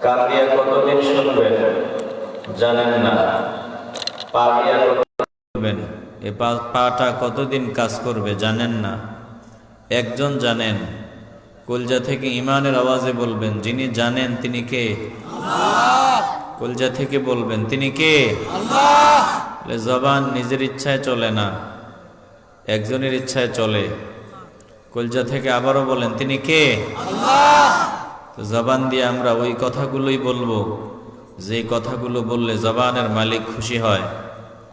কান দিয়ে কতদিন শুনবেন জানেন না, পা দিয়ে করবেন, এ পাটা কতদিন কাজ করবে জানেন না। একজন জানেন, কলজা থেকে ইমানের আওয়াজে বলবেন, যিনি জানেন তিনি কে? আল্লাহ। কলজা থেকে বলবেন, তিনি কে? আল্লাহ। জবান নিজের ইচ্ছায় চলে না, একজনের ইচ্ছায় চলে। কলজা থেকে আবারও বলেন, তিনি কে? আল্লাহ। তো জবান দিয়ে আমরা ওই কথাগুলোই বলবো যে কথাগুলো বললে জবানের মালিক খুশি হয়।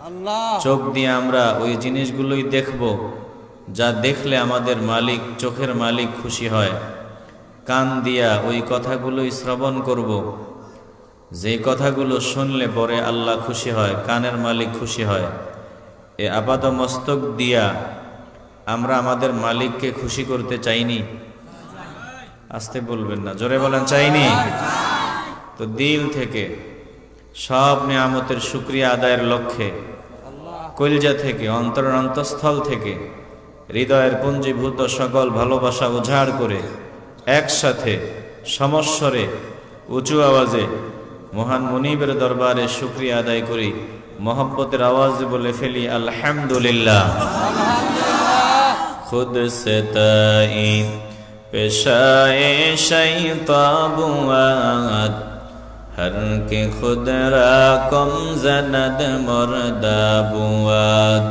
আল্লাহ। চোখ দিয়ে আমরা ওই জিনিসগুলোই দেখব যা দেখলে আমাদের মালিক, চোখের মালিক খুশি হয়। কান দিয়া ওই কথাগুলোই শ্রবণ করব যে কথাগুলো শুনলে পরে আল্লাহ খুশি হয়, কানের মালিক খুশি হয়। এ আপাত মস্তক দিয়া আমরা আমাদের মালিককে খুশি করতে চাইনি? আসতে বলবেন না, জোরে বলেন চাইনি। তো দিল থেকে সব নিয়ামতের শুকরিয়া আদায়ের লক্ষ্যে কলিজা থেকে, অন্তরের অন্তঃস্থল থেকে, হৃদয়ের পুঞ্জীভূত সকল ভালোবাসা উজাড় করে একসাথে সমস্বরে উঁচু আওয়াজে মহান মুনিবের দরবারে শুকরিয়া আদায় করি। মোহব্বতের আওয়াজ বলে ফেলি আলহামদুলিল্লাহ। খুদ সে তাই পেশায়ে শৈতাবুয়াত হর के खुद रा कम जनद मर्दाबुआद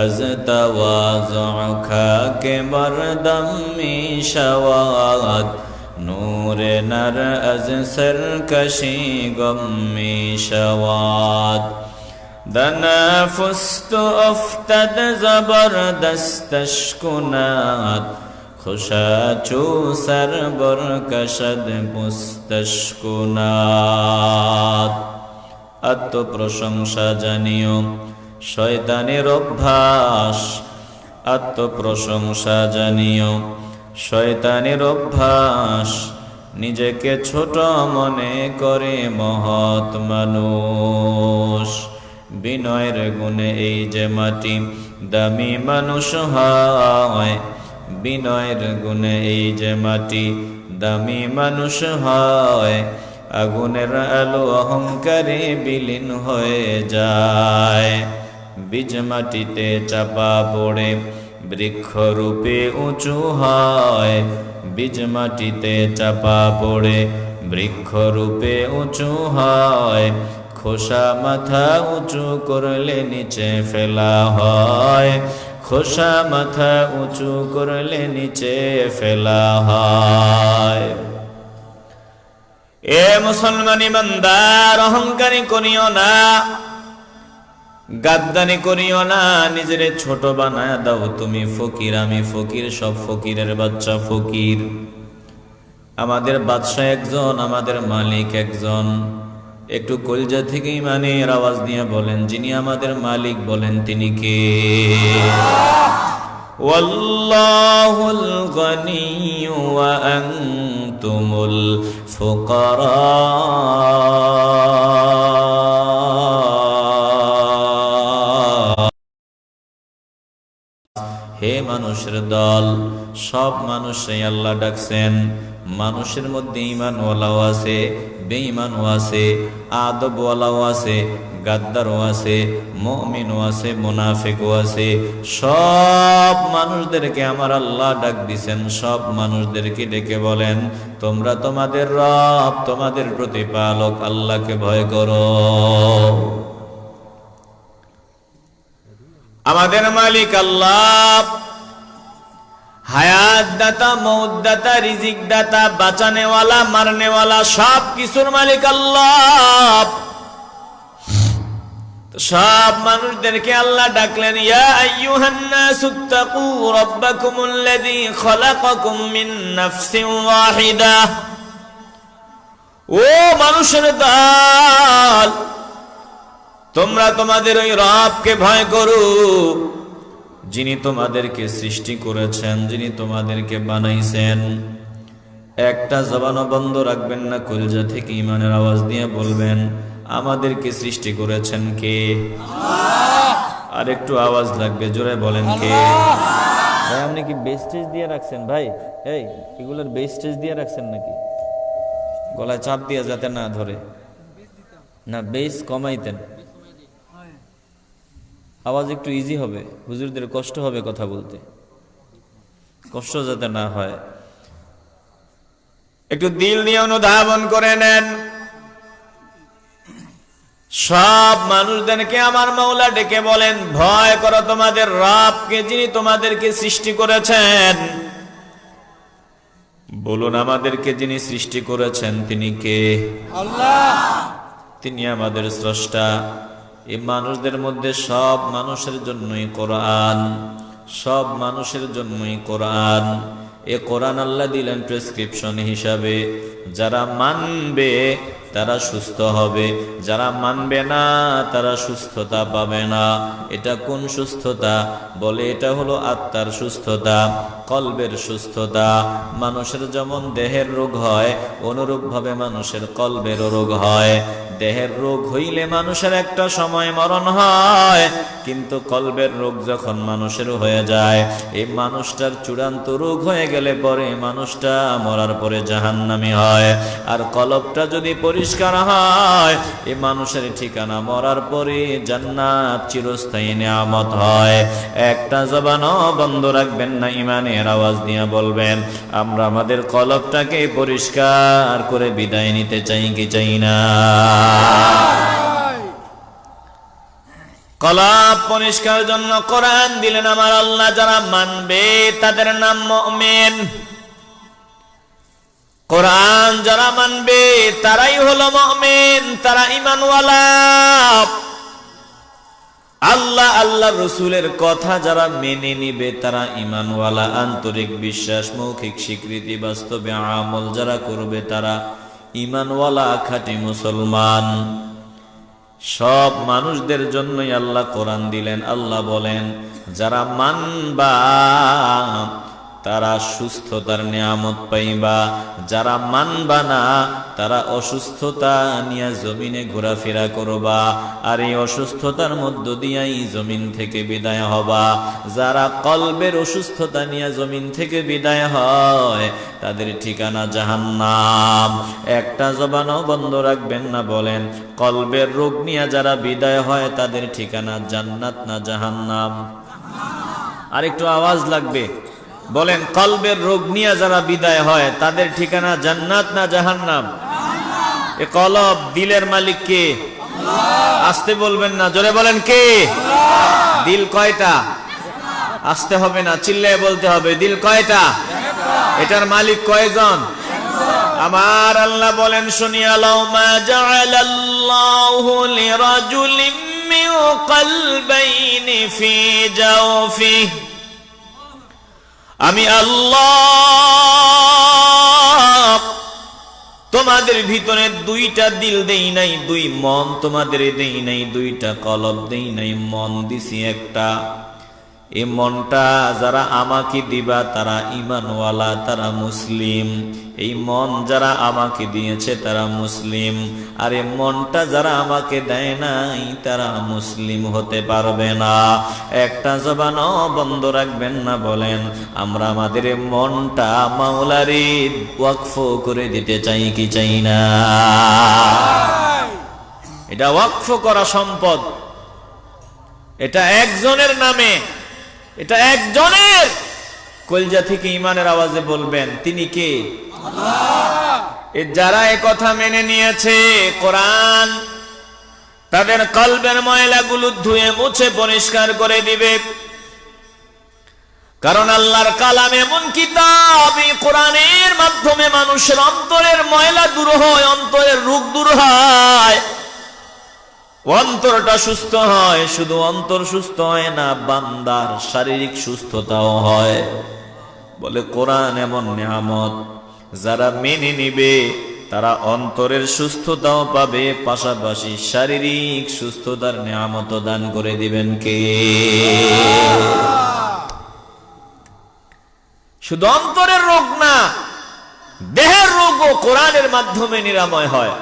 अज तवाज़ु खा के मर्दम मिशवाद नूर नर अज सरकशी गम मिशवाद दनफुस्त अफ्तद जबरदस्त अश्कुनात खुशाचू सर बरकशद पुस्तशकुनात। আত্মপ্রশংসা জানিও শয়তানের অভ্যাস, আত্মপ্রশংসা জানিও শয়তানের অভ্যাস। নিজেকে ছোট মনে করে মহৎ মানুষ। বিনয়ের গুণে এই যে মাটি দামি মানুষ হয়, বিনয়ের গুণে এই যে মাটি দামি মানুষ হয়। আগুনের আলো অহংকারে বিলীন হয়ে যায়। বীজ মাটিতে চাপা পড়ে বৃক্ষরূপে উঁচু হয়, বীজ মাটিতে চাপা পড়ে বৃক্ষরূপে উঁচু হয়। খোসা মাথা উঁচু করলে নিচে ফেলা হয়, খোসা মাথা উঁচু করলে নিচে ফেলা হয়। এ মুসলমান ইমানদার, অহংকারী করিও না, গাদ্দানি করিও না, নিজের ছোট বানায় দাও। তুমি ফকির, আমি ফকির, সব ফকিরের বাচ্চা ফকির। আমাদের বাদশা একজন, আমাদের মালিক একজন। একটু কলজা থেকে ইমানের আওয়াজ দিয়ে বলেন, যিনি আমাদের মালিক বলেন তিনি কে? ওয়াল্লাহুল গনিয়্যু ওয়া আনতুমুল ফুকারা। হে মানুষের দল, সব মানুষই আল্লাহ ডাকছেন। মানুষের মধ্যে ঈমানওয়ালাও আছে, বেঈমানও আছে, আদবওয়ালাও আছে, গাদ্দারও আছে, মুমিনও আছে, মুনাফিকও আছে। সব মানুষদেরকে আমার আল্লাহ ডাক দিছেন। সব মানুষদেরকে ডেকে বলেন, তোমরা তোমাদের রব, তোমাদের প্রতিপালক আল্লাহকে ভয় করো। আমাদের মালিক আল্লাহ, হায়াত দাতা, মৌত দাতা, রিজিক দাতা, বাঁচানে ওয়ালা, মারনে ওয়ালা, সব কিছুর মালিক আল্লাহ। সব মানুষদেরকে আল্লাহ ডাকলেন, ইয়া আইয়ুহান নাসুত্তাকু রাব্বাকুমুল্লাযী খালাকাকুম মিন নাফসিন ওয়াহিদা। ও মানুষের দল, তোমরা তোমাদের ওই রবকে ভয় করো, যিনি তোমাদেরকে সৃষ্টি করেছেন, যিনি তোমাদেরকে বানাইছেন। একটা জবানও বন্ধ রাখবেন না, কলিজা থেকে ঈমানের আওয়াজ দিয়ে বলবেন, আমাদেরকে সৃষ্টি করেছেন কে? আল্লাহ। আর একটু আওয়াজ লাগবে, জোরে বলেন কে? ভাই আপনি কি বেস্টেজ দিয়ে রাখছেন? ভাই এই এগুলোর বেস্টেজ দিয়ে রাখছেন নাকি? গলায় চাপ দিয়ে যাতে না ধরে, না বেস কমাইতেন, আওয়াজ একটু ইজি হবে, হুজুরদের কষ্ট হবে কথা বলতে, কষ্ট যাতে না হয়। একটু দিল নিয়ে অনুধাবন করে নেন। সব মানুষদেরকে আমার মাওলা ডেকে বলেন, ভয় করো তোমাদের রবকে, যিনি তোমাদেরকে সৃষ্টি করেছেন। বলুন, আমাদেরকে যিনি সৃষ্টি করেছেন তিনি কে? আল্লাহ। তিনি আমাদের স্রষ্টা। এই মানুষদের মধ্যে সব মানুষের জন্যই কোরআন, সব মানুষের জন্যই কোরআন। এ কোরআন আল্লাহ দিলেন প্রেসক্রিপশন হিসাবে। যারা মানবে তারা সুস্থ হবে, যারা মানবে না তারা সুস্থতা পাবে না। এটা কোন সুস্থতা? বলে এটা হলো আত্মার সুস্থতা, কলবের সুস্থতা। মানুষের যেমন দেহের রোগ হয়, অনুরূপভাবে মানুষের কলবেরও রোগ হয়। দেহের রোগ হইলে মানুষের একটা সময় মরণ হয়, কিন্তু কলবের রোগ যখন মানুষের হয়ে যায়, এই মানুষটার চূড়ান্ত রোগ হয়ে গেলে পরে মানুষটা মরার পরে জাহান্নামী হয়। আর কলবটা যদি পরিষ্কার হয়, এই মানুষের ঠিকানা মরার পরে জান্নাত, চিরস্থায়ী নিয়ামত হয়। একটা জবানও বন্ধ রাখবেন না, ইমানের আওয়াজ দিয়ে বলবেন, আমরা আমাদের কলবটাকে পরিষ্কার করে বিদায় নিতে চাই কি চাই না? কলব পরিষ্কার জন্য কোরআন দিলেন আমার আল্লাহ। যারা মানবে তাদের নাম মুমিন। কোরআন যারা মানবে তারাই হলো মুমিন, তারা ঈমানওয়ালা। আল্লাহ আল্লাহ রসুলের কথা যারা মেনে নিবে তারা ঈমানওয়ালা। আন্তরিক বিশ্বাস, মৌখিক স্বীকৃতি, বাস্তবে আমল যারা করবে তারা ঈমানওয়ালা, খাঁটি মুসলমান। সব মানুষদের জন্যই আল্লাহ কোরআন দিলেন। আল্লাহ বলেন, যারা মানবা তারা সুস্থতার নিয়ামত পাইবা, যারা মানবা না তারা অসুস্থতা নিয়ে জমিনে ঘোরাফেরা করবা, আর এই অসুস্থতার মধ্য দিয়াই জমিন থেকে বিদায় হবা। যারা কলবের অসুস্থতা নিয়ে জমিন থেকে বিদায় হয় তাদের ঠিকানা জাহান্নাম। একটা জবানও বন্ধ রাখবেন না, বলেন, কলবের রোগ নিয়ে যারা বিদায় হয় তাদের ঠিকানা জান্নাত না জাহান্নাম? আর একটু আওয়াজ লাগবে, বলেন, কলবের রোগ নিয়ে যারা বিদায় হয় তাদের ঠিকানা জান্নাত না জাহান্নাম? এ কলব, দিলের মালিক কে? আস্তে বলবেন না, জোরে বলেন কে? দিল কয়টা? আস্তে হবে না, চিল্লায় বলতে হবে, দিল কয়টা? এটার মালিক কয়জন? আমার আল্লাহ বলেন, শুনিয়া লাও, মা জাআলাল্লাহু লিরাজুলিম মিন কলবাইনি ফি জাওফিহি, আমি আল্লাহ তোমাদের ভিতরে দুইটা দিল দেই নাই, দুই মন তোমাদের দেই নাই, দুইটা কলব দেই নাই, মন দিছি একটা। এই মনটা যারা আমাকে দিবা তারা ঈমানওয়ালা, তারা মুসলিম। এই মন যারা আমাকে দিয়েছে তারা মুসলিম, আর এই মনটা যারা আমাকে দেয় নাই তারা মুসলিম হতে পারবে না। একটা জবানও বন্ধ রাখবেন না, বলেন, আমরা আমাদের মনটা মাওলারে ওয়াকফ করে দিতে চাই কি চাই না? এটা ওয়াকফ করা সম্পদ, এটা একজনের নামে, এটা একজনের। কলজা থেকে ঈমানের আওয়াজে বলবেন, তিনি কে? আল্লাহ। যারা এই কথা মেনে নিয়েছে, কোরআন তাদের কলবের ময়লাগুলো ধুয়ে মুছে পরিষ্কার করে দিবে। কারণ আল্লাহর কালাম এমন কিতাব, এই কোরআনের মাধ্যমে মানুষের অন্তরের ময়লা দূর হয়, অন্তরের রোগ দূর হয়, অন্তরটা সুস্থ হয়। শুধু অন্তর সুস্থ হয় না, বান্দার শারীরিক সুস্থতাও হয়। বলে কোরআন এমন নিয়ামত, যারা মেনে নিবে তারা অন্তরের সুস্থতাও পাবে, পাশাপাশি শারীরিক সুস্থতার নিয়ামত দান করে দিবেন কে? শুধু অন্তরের রোগ না, দেহের রোগও কোরআনের মাধ্যমে নিরাময় হয়।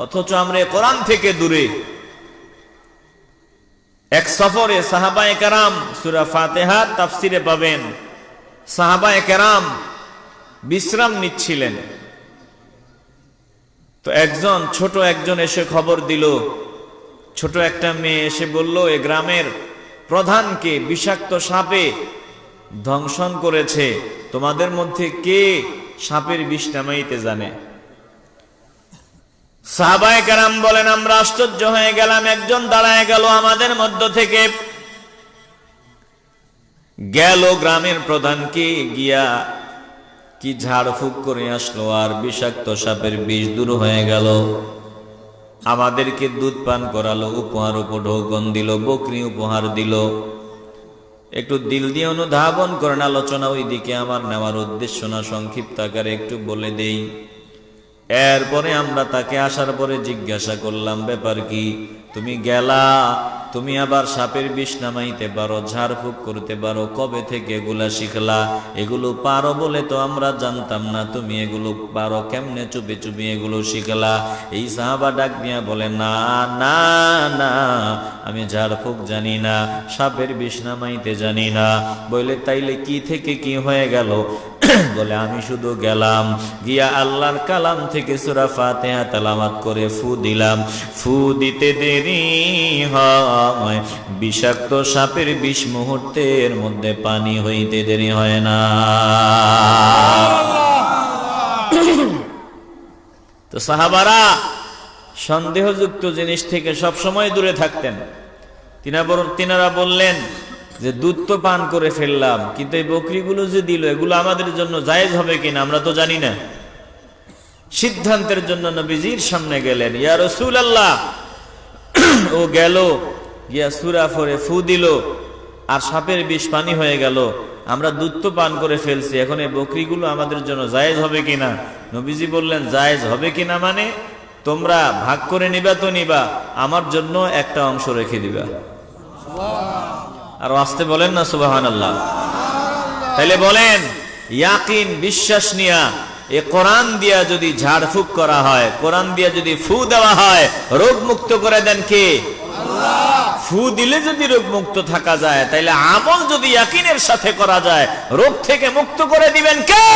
অথচ আমরা কোরআন থেকে দূরে। এক সফরে সাহাবায়ে কেরাম, সূরা ফাতিহা তাফসিরে পাবেন, সাহাবায়ে কেরাম বিশ্রাম নিচ্ছিলেন। তো ছোট একজন এসে খবর দিল, ছোট একটা মেয়ে এসে বলল, এ গ্রামের প্রধানকে বিষাক্ত সাপে ধ্বংসন করেছে, তোমাদের মধ্যে কে সাপের বিষ নামাইতে জানে? সাহাবায়ে কেরাম বলেন, আমরা আশ্চর্য হয়ে গেলাম। একজন দাঁড়ায় গেল আমাদের মধ্য থেকে, গেল গ্রামের প্রধানকে গিয়া কি ঝাড়ফুঁক করে আসলো, আর বিষাক্ত সাপের বিষ দূর হয়ে গেল। আমাদেরকে দুধ পান করালো, উপহার উপঢৌকন দিল, বকরি উপহার দিল। একটু দিল দিয়ে অনুধাবন করেন, আলোচনা ওই দিকে আমার নেওয়ার উদ্দেশ্য না, সংক্ষিপ্ত আকারে একটু বলে দেই। এরপরে আমরা তাকে আসার পরে জিজ্ঞাসা করলাম, ব্যাপার কি? তুমি গেলা, তুমি আবার সাপের বিষ নামাইতে পারো, ঝাড়ফুঁক করতে পারো, কবে থেকে এগুলা শিখলা? এগুলো পারো বলে তো আমরা জানতাম না, তুমি এগুলো পারো কেমনে? চুপি চুপি এগুলো শিখলা? এই সাহাবা ডাক দিয়া বলে, না না না, আমি ঝাড়ফুঁক জানি না, সাপের বিষ নামাইতে জানি না। বলে, তাইলে কি থেকে কি হয়ে গেল? বলে, আমি শুধু গেলাম, গিয়া আল্লাহর কালাম থেকে সূরা ফাতিহা তেলাওয়াত করে ফু দিলাম, ফু দিতে দেরি হয়, বিষাক্ত সাপের বিষ মুহূর্তের মধ্যে পানি হইতে দেরি হয় না। তো সাহাবারা সন্দেহযুক্ত জিনিস থেকে সবসময় দূরে থাকতেন। তিনারা বললেন যে, দুধ তো পান করে ফেললাম, কিন্তু এই বকরিগুলো যে দিল, এগুলো আমাদের জন্য জায়েজ হবে কিনা আমরা তো জানি না। সিদ্ধান্তের জন্য নবীজির সামনে গেলেন, ইয়া রাসূলুল্লাহ। ও গেল, গিয়া সূরা পড়ে ফু দিল, আর সাপের বিষ পানি হয়ে গেল। আমরা দুধ তো পান করে ফেলছি, এখন এই বকরিগুলো আমাদের জন্য জায়েজ হবে কিনা? নবীজি বললেন, জায়েজ হবে কিনা মানে তোমরা ভাগ করে নিবা তো নিবা, আমার জন্য একটা অংশ রেখে দিবা। আর আসতে বলেন না সুবহানাল্লাহ। তাইলে বলেন, ইয়াকিন বিশ্বাস নিয়া এ কোরআন দিয়া যদি ঝাড়ফুঁক করা হয়, কোরআন দিয়া যদি ফু দেওয়া হয়, রোগ মুক্ত করে দেন কে? আল্লাহ। ফু দিলে যদি রোগ মুক্ত থাকা যায়, তাইলে আমল যদি ইয়াকিনের সাথে করা যায়, রোগ থেকে মুক্ত করে দিবেন কে?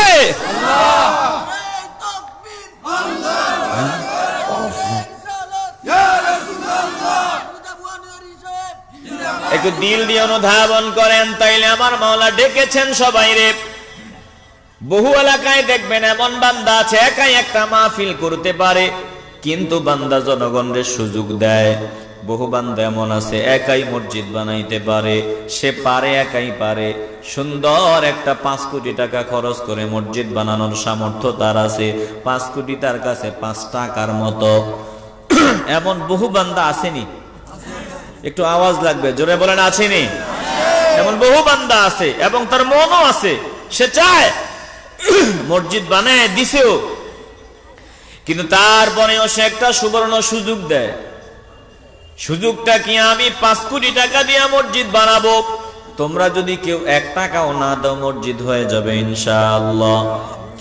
আল্লাহ। একটু দিল দিয়ে অনুধাবন করেন, তাইলে আমার মাওলা ডেকেছেন সবাই রে। বহু এলাকায় দেখবেন এমন বান্দা আছে, একাই একটা মাহফিল করতে পারে, কিন্তু বান্দা জনগণের সুযোগ দেয়। বহু বান্দা এমন আছে, একাই মসজিদ বানাইতে পারে, সে পারে, একাই পারে। সুন্দর একটা 5 কোটি টাকা খরচ করে মসজিদ বানানোর সামর্থ্য তার আছে, 5 কোটি তার কাছে 5 টাকার মতো। এমন বহু বান্দা আসেনি? একটু আওয়াজ লাগবে, জোরে বলেন আসেনি? এমন বহু বান্দা আছে, এবং তার মনও আছে, সে চায় মসজিদ বানায় দিছেও, কিন্তু তারপরেও সে একটা সুবর্ণ সুযোগ দেয়। সুযোগটা কি? আমি 5 কোটি টাকা দিয়ে মসজিদ বানাবো, তোমরা যদি কেউ 1 টাকাও না দাও, মসজিদ হয়ে যাবে ইনশাআল্লাহ।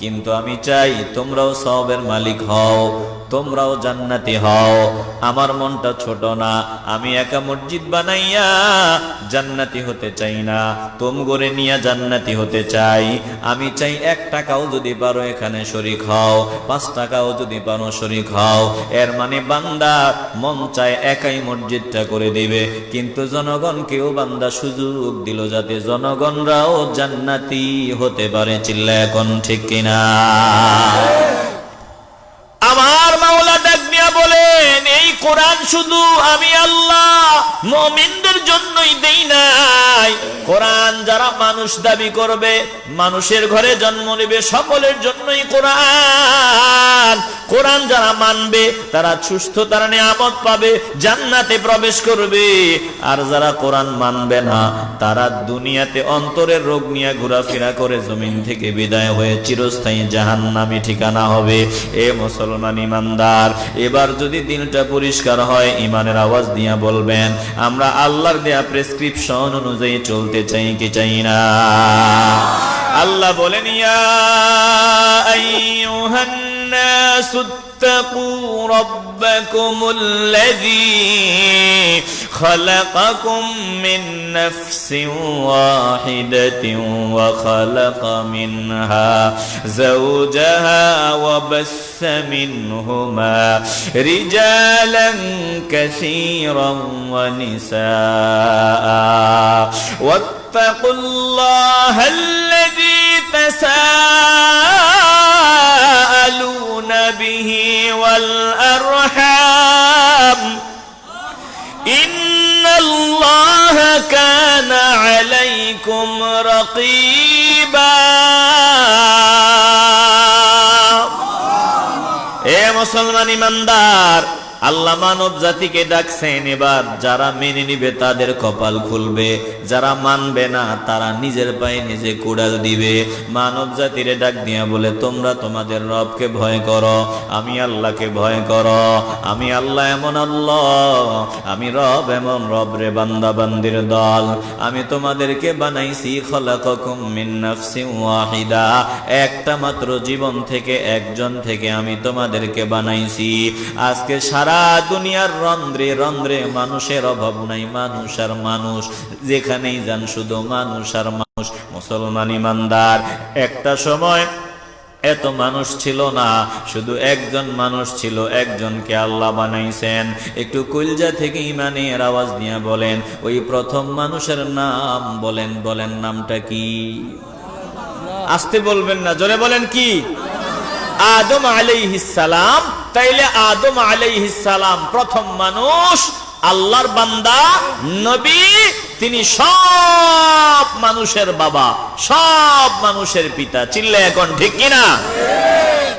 কিন্তু আমি চাই তোমরাও সওয়াবের মালিক হও, তোমরাও জান্নাতি হও। আমার মনটা ছোট না, আমি একা মসজিদ বানাইয়া জান্নাতি হতে চাই না, তোমগরে নিয়া জান্নাতি হতে চাই। আমি চাই 1 টাকাও যদি পারো এখানে শরীক হও, 5 টাকাও যদি পারো শরীক হও। এর মানে বান্দা মন চায় একাই মসজিদটা করে দিবে, কিন্তু জনগণকেও বান্দা সুযোগ দিল যাতে জনগণরাও জান্নাতি হতে পারে। চিল্লায় এখন ঠিক কিনা? আমার মাওলা ডাক দিয়া বলেন, এই কোরআন শুধু আমি আল্লাহ মুমিনদের জন্যই দেই নাই। কোরআন যারা মানুষ দাবি করবে, মানুষের ঘরে জন্ম নেবে, সকলের জন্যই কোরআন। কোরআন যারা মানবে তারা সুস্থতার নিয়ামত পাবে, জান্নাতে প্রবেশ করবে। আর যারা কোরআন মানবে না, তারা দুনিয়াতে অন্তরের রোগ নিয়ে ঘোরাফেরা করে জমিন থেকে বিদায় হয়ে চিরস্থায়ী জাহান্নামী ঠিকানা হবে। এ মুসলমান ইমানদার, এবার যদি দিনটা পরিষ্কার হয়, ইমানের আওয়াজ দিয়া বলবেন, আমরা আল্লাহর দেয়া প্রেসক্রিপশন অনুযায়ী চলতে চাই কি চাই না? আল্লাহ বলেন, ইয়া আইয়ুহান নাসু واتقوا ربكم الذي خلقكم من نفس واحدة وخلق منها زوجها وبث منهما رجالا كثيرا ونساء واتقوا الله الذي تساءلون به والأرحام إن الله كان عليكم رقيبا এ মুসলমান ইমানদার, আল্লাহ মানব জাতিকে ডাকছেন, এবার যারা মেনে নিবে তাদের কপাল খুলবে, যারা মানবে না তারা নিজের পায়ে নিজে কুড়াল দিবে। মানব জাতিরে ডাক দিয়া বলে, তোমরা তোমাদের রবকে ভয় করো, আমি আল্লাহকে ভয় করো। আমি আল্লাহ এমন আল্লাহ, আমি রব এমন রব রে বান্দা বান্দির দল। আমি তোমাদেরকে বানাইছি খলাকাকুম মিন নাফসিন ওয়াহিদা, একটা মাত্র জীবন থেকে, একজন থেকে আমি তোমাদেরকে বানাইছি। আজকে সারা দুনিয়ার রন্ধ্রে রন্ধ্রে মানুষের অভাব নাই, মানুষ আর মানুষ, যেখানেই যান শুধু মানুষ আর মানুষ। মুসলমান ইমানদার, একটা সময় এত মানুষ ছিল না, শুধু একজন মানুষ ছিল, একজনকে আল্লাহ বানাইছেন। একটু কলজা থেকে ইমানের আওয়াজ দিয়ে বলেন, ওই প্রথম মানুষের নাম বলেন, বলেন নামটা কি? আসতে বলবেন না, জোরে বলেন কি? আদম আলাইহিস সালাম। তাইলে আদম আলাইহিস সালাম প্রথম মানুষ, আল্লাহর বান্দা, নবী। তিনি সব মানুষের বাবা, সব মানুষের পিতা। চিল্লা এখন ঠিক কিনা?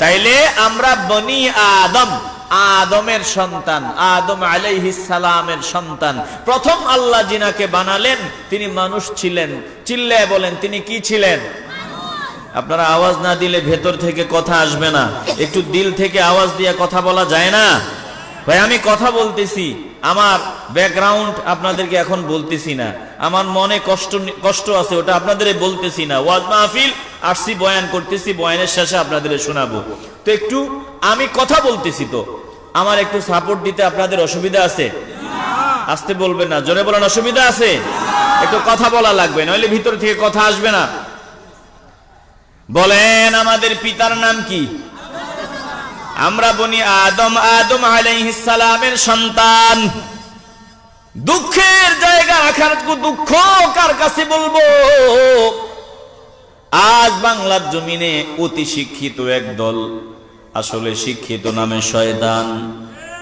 তাইলে আমরা বনি আদম, আদমের সন্তান, আদম আলাইহিস সালামের সন্তান। প্রথম আল্লাহ জিনাকে বানালেন তিনি মানুষ ছিলেন। চিল্লায় বলেন, তিনি কি ছিলেন? আপনারা আওয়াজ না দিলে ভেতর থেকে কথা আসবে না। একটু দিল থেকে আওয়াজ দিয়ে কথা বলা যায় না? ভাই আমি কথা বলতেছি, আমার ব্যাকগ্রাউন্ড আপনাদেরকে এখন বলতেছি না, আমার মনে কষ্ট আছে, ওটা আপনাদের বলতেছি না। ওয়াজ মাহফিল আসছি, বয়ান করতেছি, বয়ানের শেষে আপনাদের শোনাবো। তো একটু আমি কথা বলতেছি, তো আমার একটু সাপোর্ট দিতে আপনাদের অসুবিধা আছে? আসতে বলবেন না, জোরে বলেন অসুবিধা আছে? একটু কথা বলা লাগবে, নইলে ভিতর থেকে কথা আসবে না। বলেন আমাদের পিতার নাম কি? আমরা বনি আদম, আদম আলাইহিস সালামের সন্তান। দুঃখের জায়গা রাখার দুঃখ কার কাছে বলবো? আজ বাংলার জমিনে অতি শিক্ষিত একদল, আসলে শিক্ষিত নামে শয়তান,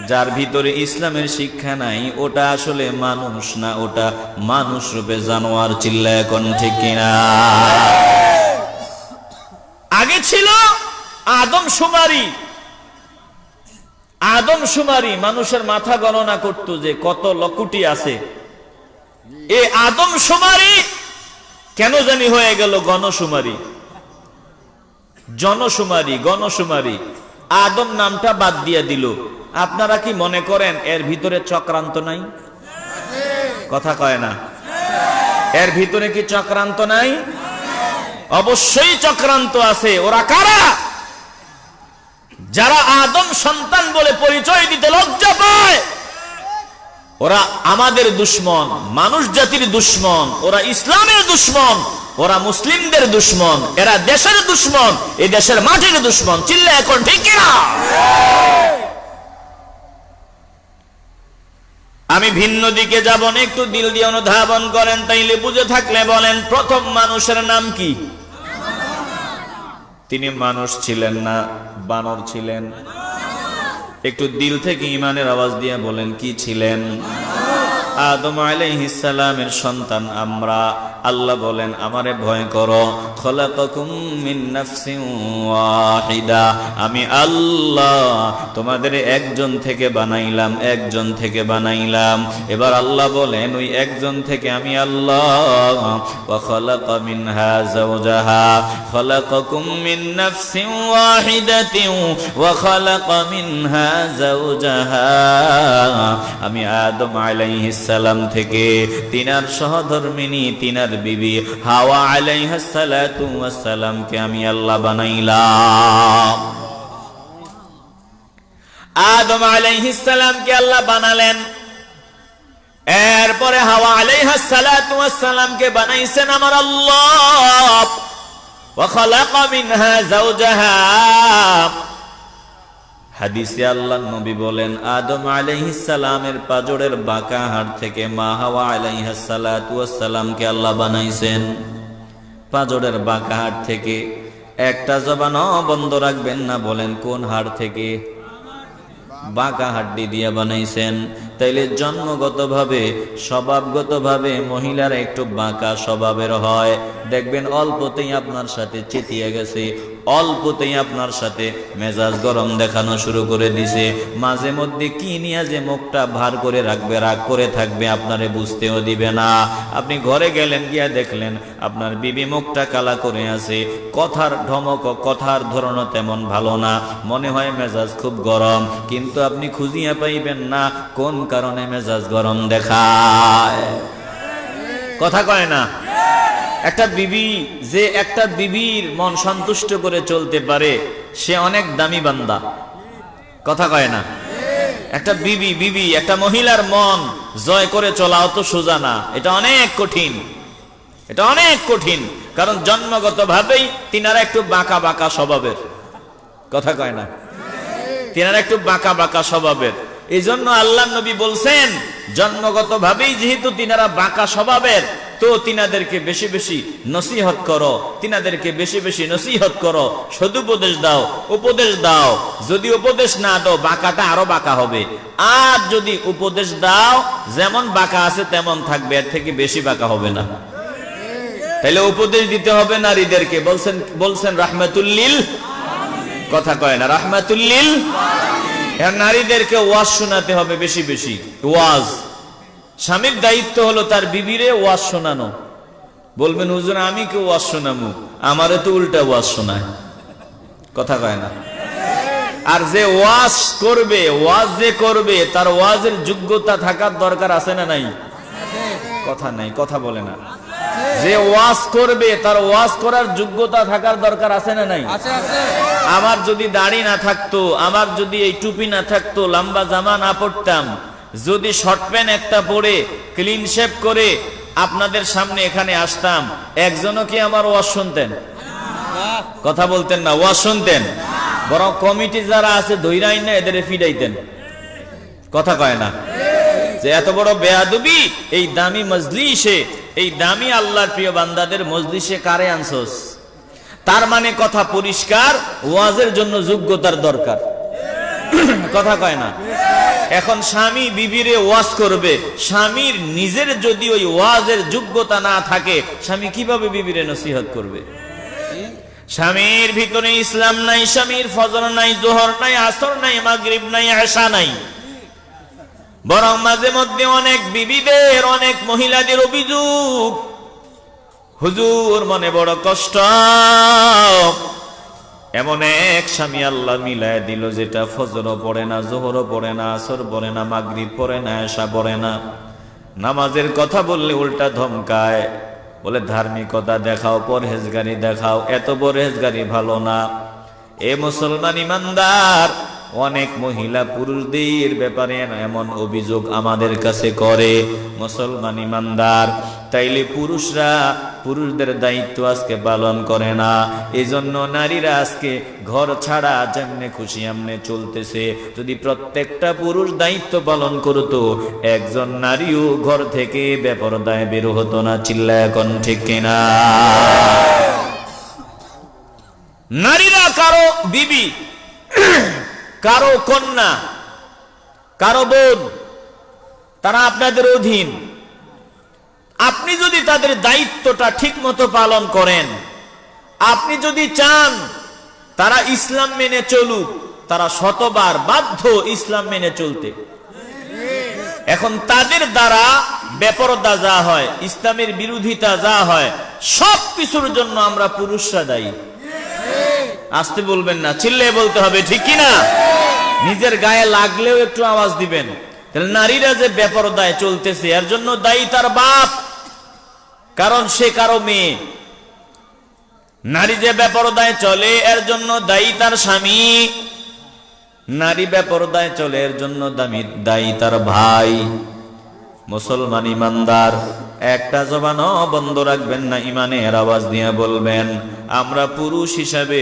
যার ভিতরে ইসলামের শিক্ষা নাই, ওটা আসলে মানুষ না, ওটা মানুষ রূপে জানোয়ার। চিল্লা এখন ঠিক কিনা? আগে ছিল আদম শুমারি, আদম শুমারি, মানুষের মাথা গণনা করত যে কত লকুটি আছে। এ আদম শুমারি কেন জানি হয়ে গেল গণশুমারি, জনশুমারি, গণশুমারি। আদম নামটা বাদ দিয়ে দিল। আপনারা কি মনে করেন এর ভিতরে চক্রান্ত নাই? কথা কয় না। এর ভিতরে কি চক্রান্ত নাই? অবশ্যই চক্রান্ত আছে। ওরা কারা? যারা আদম সন্তান বলে পরিচয় দিতে লজ্জা পায়, ওরা আমাদের দুশ্মন, মানুষ জাতির দুশ্মন, ওরা ইসলামের দুশ্মন, ওরা মুসলিমদের দুশ্মন, এরা দেশের দুশ্মন, এই দেশের মাটির দুশ্মন। চিল্লা এখন ঠিক কিনা? আমি ভিন্ন দিকে যাব না, একটু দিল দিয়ে অনুধাবন করেন, তাইলে বুঝে থাকলে বলেন, প্রথম মানুষের নাম কি? তিনি মানুষ ছিলেন না, বানর ছিলেন? একটু দিল থেকে ইমানের আওয়াজ দিয়ে বলেন, কি ছিলেন? আদম আলাইহিস সালামের সন্তান আমরা। আল্লাহ বলেন, আমারে ভয় করো, খলাকাকুম মিন নাফসিন ওয়াহিদা, আমি আল্লাহ তোমাদের একজন থেকে বানাইলাম, একজন থেকে বানাইলাম। এবার আল্লাহ বলেন, ওই একজন থেকে আমি আল্লাহ, ওয়া খলাকা মিনহা যাওজাহা, খলাকাকুম মিন নাফসিন ওয়াহিদাতিন ওয়া খলাকা মিনহা যাওজাহা, আমি আদম আলাইহিস সালাম থেকে তিনার সহধর্মিনী, তিনার বিবি হাওয়া আলাইহিস সালাতু ওয়াস সালামকে আমি আল্লাহ বানাইলাম। আদম আলাইহিস সালামকে আল্লাহ বানালেন, এরপরে হাওয়া আলাইহা সালাতু ওয়াস সালামকে বানাইছেন আমার আল্লাহ। ওয়া খালাকা মিনহা যাওজাহা, হাদিসে আল্লাহর নবী বলেন আদম আলাইহিস সালামের পাজরের বাঁকা হাড় থেকে মা হাওয়া আলাইহা সালাতু ওয়াস সালামকে আল্লাহ বানাইছেন। পাজরের বাঁকা হাড় থেকে। একটা জবানও বন্ধ রাখবেন না, বলেন কোন হাড় থেকে? বাঁকা হাড্ডি দিয়া বানাইছেন। তাইলে জন্মগতভাবে স্বভাবগতভাবে মহিলারা একটু বাঁকা স্বভাবের হয়। দেখবেন অল্পতেই আপনার সাথে চেতিয়ে গেছে, অল্পতেই আপনার সাথে মেজাজ গরম দেখানো শুরু করে দিছে। মাঝে মধ্যে কি নিয়ে যে মুখটা ভার করে রাখবে, রাগ করে থাকবে, আপনারে বুঝতেও দিবে না। আপনি ঘরে গেলেন, গিয়া দেখলেন আপনার বিবি মুখটা কালা করে আছে, কথার ধমক, কথার ধরনও তেমন ভালো না, মনে হয় মেজাজ খুব গরম, কিন্তু আপনি খুঁজিয়া পাইবেন না কোন কারণে মেজাজ গরম দেখায়। কথা কয় না? একটা বিবি, যে একটা বিবির মন সন্তুষ্ট করে চলতে পারে, সে অনেক দামি বান্দা। কথা কয় না? একটা বিবি, একটা মহিলার মন জয় করে চলা অত সোজা না, এটা অনেক কঠিন, এটা অনেক কঠিন। কারণ জন্মগত ভাবেই তিনারা একটু বাঁকা বাঁকা স্বভাবের। কথা কয় না? তিনারা একটু বাঁকা বাঁকা স্বভাবের। এই জন্য আল্লাহ নবী বলছেন জন্মগত ভাবেই যেহেতু তিনারা বাঁকা স্বভাবের, তো তিনাদেরকে বেশি বেশি নসিহত করো, তিনাদেরকে বেশি বেশি নসিহত করো, সদুপদেশ দাও, উপদেশ দাও। যদি উপদেশ না দাও বাঁকাটা আরো বাঁকা হবে, আর যদি উপদেশ দাও যেমন বাঁকা আছে তেমন থাকবে, এর থেকে বেশি বাঁকা হবে না। তাহলে উপদেশ দিতে হবে নারীদেরকে। বলছেন রাহমাতুল্লিল, কথা কয় না? রাহমাতুল্লিল। নারীদেরকে ওয়াজ শোনাতে হবে বেশি বেশি ওয়াজ। স্বামীর দায়িত্ব হলো তার বিবিরে ওয়াজ শোনানো। বলবেন হুজুর আমি কি ওয়াজ শোনাবো? আমারে তো উল্টা ওয়াজ শোনায়। কথা কয় না? আর যে ওয়াজ করবে, ওয়াজ যে করবে তার ওয়াজের যোগ্যতা থাকার দরকার আছে না নাই? কথা নাই, কথা বলে না। যে ওয়াজ করবে তার ওয়াজ করার যোগ্যতা থাকার দরকার আছে না নাই? আমার যদি দাড়ি না থাকতো, আমার যদি এই টুপি না থাকতো, লম্বা জামা না পড়তাম, যদি শর্ট প্যান্ট একটা পরে ক্লিন শেভ করে আপনাদের সামনে এখানে আসতাম, একজনও কি আমার ওয়াজ শুনতেন? কথা বলতেন না, ওয়াজ শুনতেন। বরং কমিটি যারা আছে ধৈরাই না এদের ফিডাইতেন। কথা কয় না? যে এত বড় বেয়াদবি এই দামি মজলিসে, এই দামি আল্লাহর প্রিয় বান্দাদের মজলিসে কারে আনছস? তার মানে কথা পরিষ্কার, ওয়াজের জন্য যোগ্যতার দরকার। কথা কয় না? এখন স্বামী বিবিরে ওয়াজ করবে, স্বামীর নিজের যদি ওই ওয়াজের যোগ্যতা না থাকে, স্বামী কিভাবে বিবিরে নসিহত করবে? স্বামীর ভিতরে ইসলাম নাই, স্বামীর ফজর নাই, জোহর নাই, আসর নাই, মাগরিব নাই, এশা নাই। বরং মাঝে মধ্যে অনেক বিবিদের, অনেক মহিলাদের অভিযোগ, হুজুর মনে বড় কষ্ট, এমন এক স্বামী আল্লাহ মিলায় দিল যেটা ফজরও পড়ে না, জোহরও পড়ে না, আসর পড়ে না, মাগরিব পড়ে না, এশা পড়ে না। নামাজের কথা বললে উল্টা ধমকায়, বলে ধার্মিকতা দেখাও, পরহেজগারি দেখাও। এত পরহেজগারি ভালো না। এ মুসলমান ইমানদার, অনেক মহিলা পুরুষদের ব্যাপারে এমন অভিযোগ আমাদের কাছে করে। মুসলমান ইমানদার, তাইলে পুরুষরা পুরুষদের দায়িত্ব আজকে পালন করে না। এই জন্য নারীরা আজকে ঘর ছাড়া যেমনে খুশি এমনে চলতেছে। যদি প্রত্যেকটা পুরুষ দায়িত্ব পালন করতো, একজন নারীও ঘর থেকে বেপরদায় বের হতো না। চিল্লা এখন ঠিক কিনা? নারীরা কারো বিবি, কারো কন্যা, কারো বোন, তারা আপনাদের অধীন। আপনি যদি তাদের দায়িত্বটা ঠিক মতো পালন করেন, আপনি যদি চান তারা ইসলাম মেনে চলুক, তারা শতবার বাধ্য ইসলাম মেনে চলতে। এখন তাদের দ্বারা বেপরদা যা হয়, ইসলামের বিরোধিতা যা হয়, সব কিছুর জন্য আমরা পুরুষরা দায়ী। আসতে বলবেন না, চিল্লে বলতে হবে, ঠিক কিনা? নিজের গায়ে লাগলেও একটু আওয়াজ দিবেন। তাহলে নারীরা যে বেপরদায় চলতেছে এর জন্য দায়ী তার বাপ, কারণ সে কারো মেয়ে। নারী যে বেপরদায় চলে এর জন্য দায়ী তার স্বামী, নারী বেপরদায় চলে এর জন্য দায়ী তার ভাই। মুসলমান ইমানদার একটা জবানও বন্ধ রাখবেন না, ইমানের আওয়াজ দিয়ে বলবেন আমরা পুরুষ হিসাবে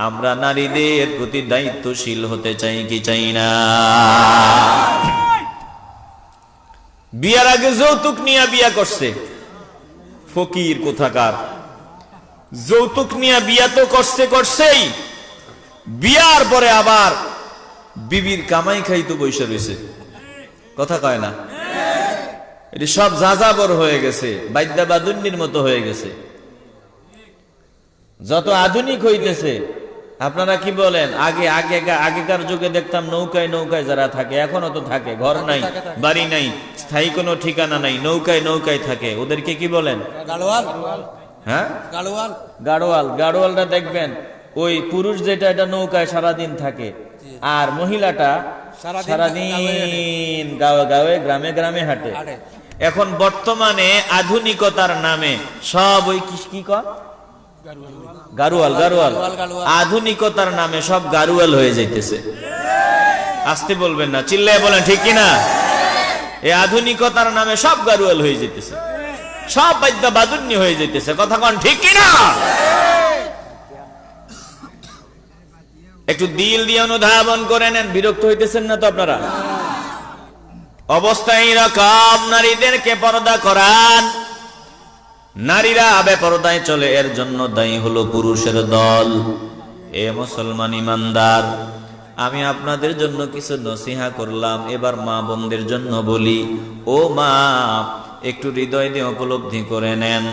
আমরা নারীদের প্রতি দায়িত্বশীল হতে চাই কি চাই না? বিয়ার আগে যৌতুক নিয়ে বিয়া করছে, ফকির কোথাকার। যৌতুক নিয়ে বিয়া তো করছেই, বিয়ার পরে আবার বিবির কামাই খাইতো বৈশা রয়েছে, কথা কয় না? এটি সব যাযাবর হয়ে গেছে, বাদ্যা বাদুন্নির মতো হয়ে গেছে। যত আধুনিক হইতেছে, আপনারা কি বলেন? আগেকার যুগে দেখতাম নৌকায় যারা থাকে, এখনো তো থাকে, ঘর নাই, বাড়ি নাই, স্থায়ী কোনো ঠিকানা নাই, নৌকায় থাকে। ওদেরকে কি বলেন? হ্যাঁ, গাড়োয়ালরা দেখবেন ওই পুরুষ যেটা এটা নৌকায় সারাদিন থাকে, আর মহিলাটা সারাদিন গাঁয়ে গ্রামে হাঁটে। এখন বর্তমানে আধুনিকতার নামে সব ওই কি কয় গাড়োয়াল, আধুনিকতার নামে সব গাড়োয়াল হয়ে যাইতেছে। আসতে বলবেন না, চিল্লায় বলেন ঠিক কিনা? এই আধুনিকতার নামে সব গাড়োয়াল হয়ে যেতেছে, সব বাদ্যা বাদুন্নি হয়ে যেতেছে, কথা কন ঠিক কিনা? একটু দিল দিয়ে অনুধাবন করে নেন। বিরক্ত হইতেছেন না তো আপনারা? অবস্থা এইরকম, নারীদেরকে পর্দা করান। নারীরা বেপরদায় চলে, এর জন্য দায়ী হলো পুরুষের দল। এ মুসলমান ইমানদার, আমি আপনাদের জন্য কিছু নসিহা করলাম, এবার মা বোনদের জন্য বলি। ও মা, একটু হৃদয় দিয়ে উপলব্ধি করে নেন,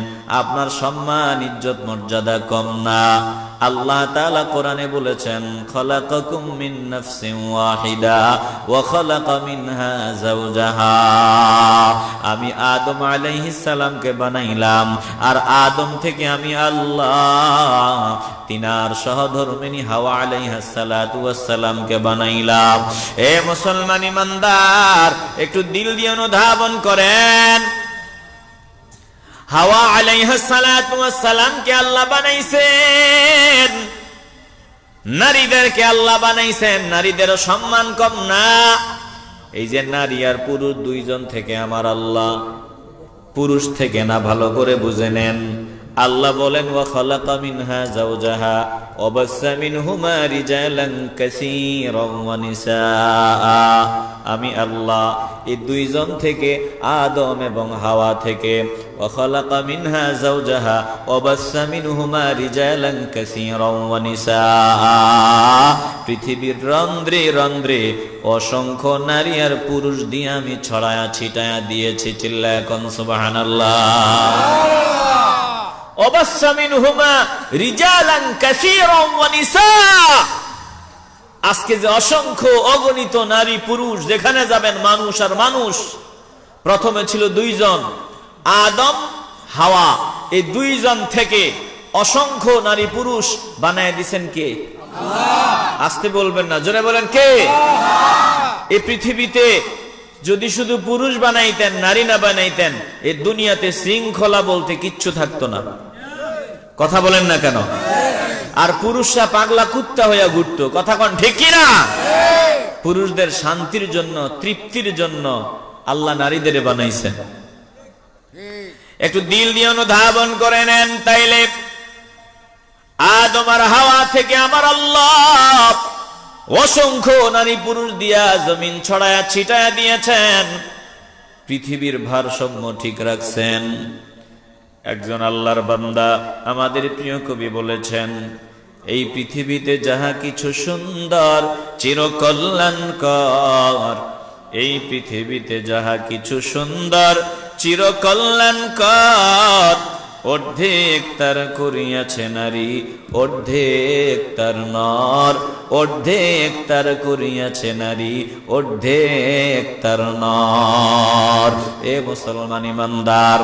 আপনার সম্মান ইজ্জত মর্যাদা কম না। আল্লাহ তাআলা কোরআনে বলেছেন, খলাকাকুম মিন নাফসিন ওয়াহিদা ওয়া খালাকা মিনহা যাওজাহা। আমি আদম আলাইহিস সালামকে বানাইলাম, আর আদম থেকে আমি আল্লাহ তিনার সহধর্মিণী হাওয়া আলাইহিস সালাতু ওয়াস সালামকে বানাইলাম। এ মুসলমান ইমানদার, একটু দিল দিয়ে অনুধাবন করেন। হাওয়া আলাইহিস সালাতু ওয়াস সালামকে আল্লাহ বানাইছেন, নারীদেরকে আল্লাহ বানাইছেন, নারীদেরও সম্মান কম না। এই যে নারী আর পুরুষ দুইজন থেকে আমার আল্লাহ, পুরুষ থেকে না, ভালো করে বুঝে নেন। আল্লাহ বলেন, ওয়া খালাকা মিনহা যাওজাহা ওয়া বাসসা মিনহুমা রিজালান কাসীরান ওয়া নিসাআ। আমি আল্লাহ এই দুইজন থেকে, আদম এবং হাওয়া থেকে, ওয়া খালাকা মিনহা যাওজাহা ওয়া বাসসা মিনহুমা রিজালান কাসীরান ওয়া নিসাআ। পৃথিবীর রন্ধ্রে রন্ধ্রে অসংখ্য নারী আর পুরুষ দিয়ে আমি ছড়ায়া ছিটায়া দিয়েছি। চিল্লায়া কোন সুবহানাল্লাহ। ওয়াবাসসা মিনহুমা রিজালান কাসীরান ওয়া নিসাআ। আজকে যে অসংখ্য অগণিত নারী পুরুষ, যেখানে যাবেন মানুষ আর মানুষ। প্রথমে ছিল দুইজন, আদম হাওয়া, এই দুইজন থেকে অসংখ্য নারী পুরুষ বানায় দিয়েছেন কে? আল্লাহ। আসতে বলবেন না, জোরে বলেন কে? এই পৃথিবীতে যদি শুধু পুরুষ বানাইতেন, নারী না বানাইতেন, এই দুনিয়াতে শৃঙ্খলা বলতে কিচ্ছু থাকতো না। কথা বলেন না কেন? আর পুরুষরা পাগলা কুত্তা হইয়া ঘুরতো, কথা কন ঠিক কি না? পুরুষদের শান্তির জন্য, তৃপ্তির জন্য আল্লাহ নারীদের বানাইছেন। একটু দিল দিয়ে অনুধাবন করে নেন, তাইলে আদম আর হাওয়া থেকে আমার আল্লাহ অসংখ্য নারী পুরুষ দিয়া জমিন ছড়ায়া ছিটায়া দিয়েছেন, পৃথিবীর ভারসাম্য ঠিক রাখছেন। একজন আল্লাহর বান্দা, আমাদের প্রিয় কবি বলেছেন, এই পৃথিবীতে যাহা কিছু সুন্দর চিরকল্যাণকর, এই পৃথিবীতে যাহা কিছু সুন্দর চিরকল্যাণকর, অর্ধেক তার করিয়াছে নারী, অর্ধেক তার নর, অর্ধেক তার করিয়াছে নারী, অর্ধেক তার নর। এ মুসলমান ইমানদার,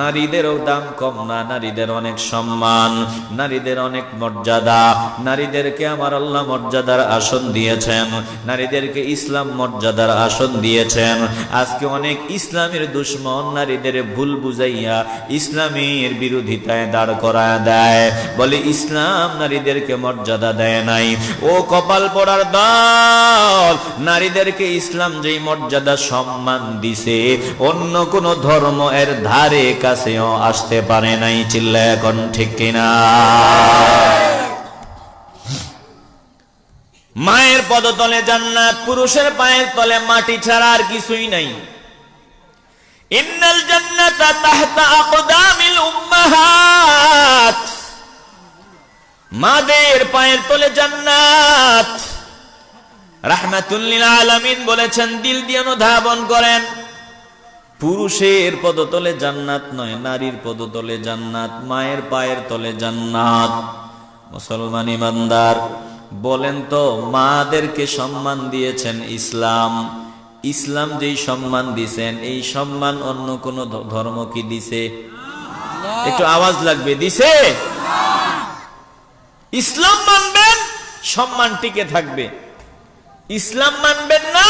নারীদেরও দাম কম না, নারীদের অনেক সম্মান, নারীদের অনেক মর্যাদা। নারীদেরকে আমার আল্লাহ মর্যাদার আসন দিয়েছেন, নারীদেরকে ইসলাম মর্যাদার আসন দিয়েছেন। আজকে অনেক ইসলামের দুশ্মন নারীদের ভুল বুঝাইয়া ইসলামের বিরোধিতায় দাঁড় করায় দেয়, বলে ইসলাম নারীদেরকে মর্যাদা দেয় নাই। ও কপাল পোড়ার দল, নারীদেরকে ইসলাম যেই মর্যাদা সম্মান দিছে, অন্য কোন ধর্ম এর ধারে কাছেও আসতে পারে নাই। চিল্লায় এখন ঠিক কিনা? মায়ের পদতলে জান্নাত, পুরুষের পায়ের তলে মাটি ছাড়া আর কিছুই নাই। ইন্নাল জান্নাতা তাহতা আকদামিল উম্মাহাত, মাদের পায়ের তলে জান্নাত। রাহমাতুল লিল আলামিন বলেছেন, দিল দিয়ে অনুধাবন করেন, পুরুষের পদতলে জান্নাত নয়, নারীর পদতলে জান্নাত, মায়ের পায়ের তলে জান্নাত। মুসলমান ইমানদার বলেন তো, মাদেরকে সম্মান দিয়েছেন ইসলাম, ইসলাম যেই সম্মান দিয়েছেন, এই সম্মান অন্য কোন ধর্ম কি দিছে? একটু আওয়াজ লাগবে, দিছে? ইসলাম মানবেন, সম্মান টিকে থাকবে। ইসলাম মানবেন না,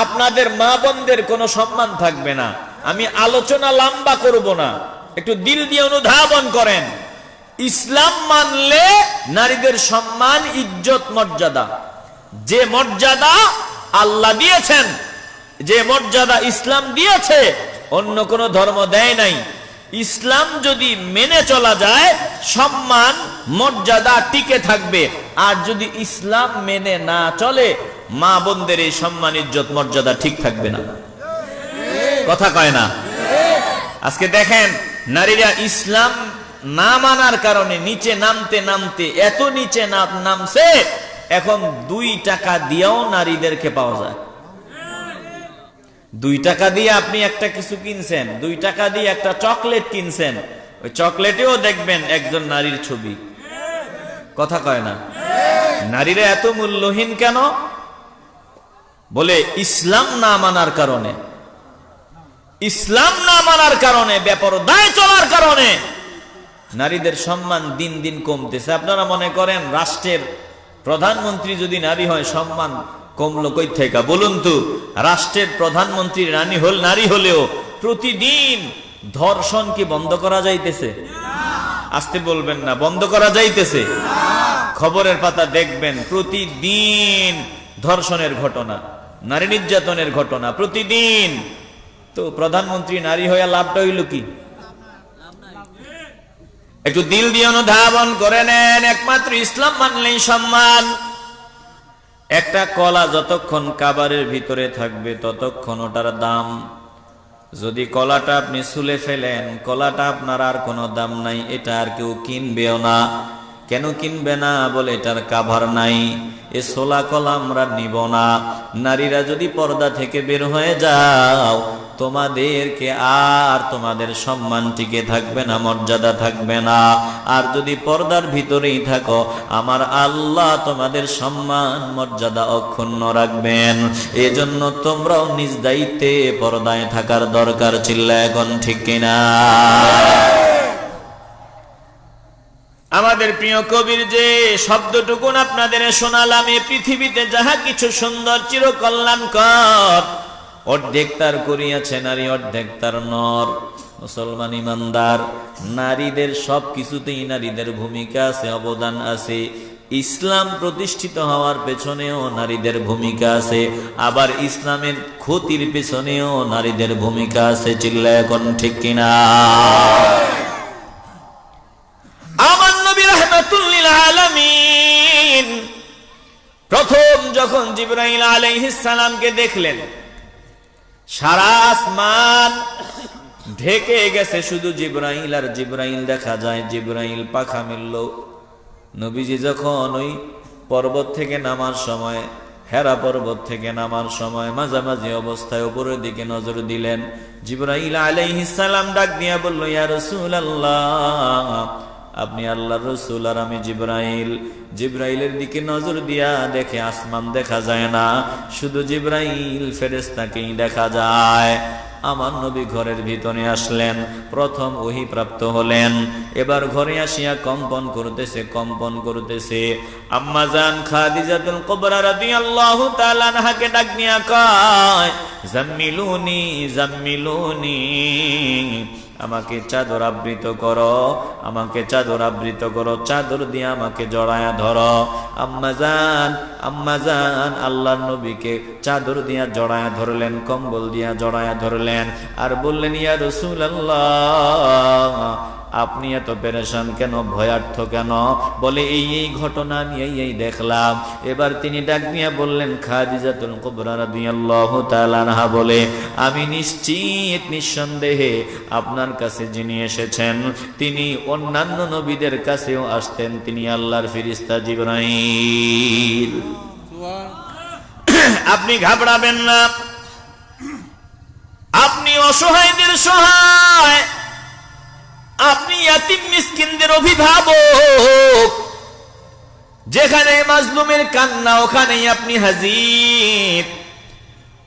আপনাদের মা বোনদের কোনো সম্মান থাকবে না। আমি আলোচনা লম্বা করব না, একটু দিল দিয়ে অনুধাবন করেন। ইসলাম মানলে নারীদের সম্মান, ইজ্জত, মর্যাদা, যে মর্যাদা আল্লাহ দিয়েছেন, যে মর্যাদা ইসলাম দিয়েছে, অন্য কোন ধর্ম দেয় নাই। ইসলাম যদি মেনে চলা যায়, সম্মান মর্যাদা টিকে থাকবে। আর যদি ইসলাম মেনে না চলে, মা বোনদের এই সম্মান, ইজ্জত, মর্যাদা ঠিক থাকবে না। কথা কয় না? আজকে দেখেন, নারীরা ইসলাম না মানার কারণে নিচে নামতে নামতে এত নিচে নামছে, এখন 2 টাকা দিয়েও নারীদেরকে পাওয়া যায়। 2 টাকা দিয়ে আপনি একটা কিছু কিনছেন, 2 টাকা দিয়ে একটা চকলেট কিনছেন, ওই চকলেটেও দেখবেন একজন নারীর ছবি। কথা কয় না? নারীরা এত মূল্যহীন কেন? বলে ইসলাম না মানার কারণে। ইসলাম না মানার কারণে, বেপরদায় চলার কারণে নারীদের সম্মান দিন দিন কমতেছে। আপনারা মনে করেন রাষ্ট্রের প্রধানমন্ত্রী যদি নারী হয়, সম্মান কমলো কই থেকে? বলুন তো, রাষ্ট্রের প্রধানমন্ত্রী নারী হলেও প্রতিদিন ধর্ষণ কি বন্ধ করা যাইতেছে? আসতে বলবেন না, বন্ধ করা যাইতেছে? খবরের পাতা দেখবেন, প্রতিদিন ধর্ষণের ঘটনা, নারী নির্যাতনের ঘটনা প্রতিদিন। তো প্রধানমন্ত্রী নারী হয়ে লাভটা হইল কি? একটু দিল দিয়ে অনুধাবন করে নেন, একমাত্র ইসলাম মানলেই সম্মান। একটা কলা যতক্ষণ কাবারের ভিতরে থাকবে, ততক্ষণ ওটার দাম। যদি কলাটা আপনি ছুলে ফেলেন, কলাটা আপনার আর কোনো দাম নাই, এটা আর কেউ কিনবেও না। কেন কিনবে না? বলে এটার কাভার নাই, এ ছোলা কলা আমরা নিব না। নারীরা যদি পর্দা থেকে বের হয়ে যাও, তোমাদেরকে আর তোমাদের সম্মান টিকে থাকবে না, মর্যাদা থাকবে না। আর যদি পর্দার ভিতরেই থাকো, আমার আল্লাহ তোমাদের সম্মান, মর্যাদা অক্ষুণ্ণ রাখবেন। এজন্য তোমরাও নিজ দায়িত্বে পর্দায় থাকার দরকার। চিল্লায় এখন ঠিক কিনা? আমাদের প্রিয় কবির যে শব্দটুকুন আপনাদের শোনালাম, এই পৃথিবীতে যাহা কিছু সুন্দর, চিরকল্যাণকর, অর্ধেক তার করিয়াছে নারী, অর্ধেক তার নর। মুসলমান ইমানদার, নারীদের সব কিছুতেই নারীদের ভূমিকা আছে, অবদান আছে। ইসলাম প্রতিষ্ঠিত হওয়ার পেছনেও নারীদের ভূমিকা আছে, আবার ইসলামের ক্ষতির পেছনেও নারীদের ভূমিকা আছে। চিল্লায় এখন ঠিক কিনা? আমার নবী রাহমাতুল লিল আলামিন প্রথম যখন জিবরাইল আলাইহিস সালামকে দেখলেন, সারা আসমান ঢেকে গেছে, শুধু জিবরাইল আর জিবরাইল দেখা যায়। জিবরাইল পাখা মিলল। নবীজি যখন ওই পর্বত থেকে নামার সময়, হেরা পর্বত থেকে নামার সময় মাঝামাঝি অবস্থায় উপরের দিকে নজর দিলেন। জিবরাইল আলাইহিস সালাম ডাক দিয়া বলল, ইয়া রাসূলুল্লাহ, আপনি আল্লাহর রাসূল আর আমি জিবরাইল। জিবরাইলের দিকে নজর দিয়া দেখে আসমান দেখা যায় না, শুধু জিবরাইল ফেরেশতাকেই দেখা যায়। আমার নবী ঘরের ভিতরে আসলেন, প্রথম ওহী প্রাপ্ত হলেন। এবার ঘরে আসিয়া কম্পন করতেছে। আম্মা জান খাদিজাতুল কুবরা রাদিয়াল্লাহু তাআলা আনহাকে ডাক নিয়া কয়, জাম্মিলুনি, আমাকে চাদর আবৃত করো, আমাকে চাদর আবৃত করো, চাদর দিয়ে আমাকে জড়ায়া ধরো। আম্মা জান আল্লাহর নবীকে চাদর দিয়া জড়ায়া ধরলেন, কম্বল দিয়া জড়ায়া ধরলেন, আর বললেন, ইয়া রাসূলুল্লাহ, আপনি এত পেরেশান কেন, ভয়ার্থ কেন? বলে, এই ঘটনা নিয়ে এই দেখলাম। এবার তিনি ডাক দিয়ে বললেন, খাদিজাতুল কুবরা রাদিয়াল্লাহু তাআলা আনহা বলে, আমি নিশ্চিত নিঃসন্দেহে আপনার কাছে যিনি এসেছেন তিনি অন্যান্য নবীদের কাছেও আসতেন, তিনি আল্লাহর ফেরেশতা জিবরাইল। আপনি ঘাবড়াবেন না, আপনি অসহায়দের সহায়, আপনি ইয়াতীম মিসকিনদের অভিভাবক, যেখানে মাজলুমের কান্না ওখানেই আপনি হাজির।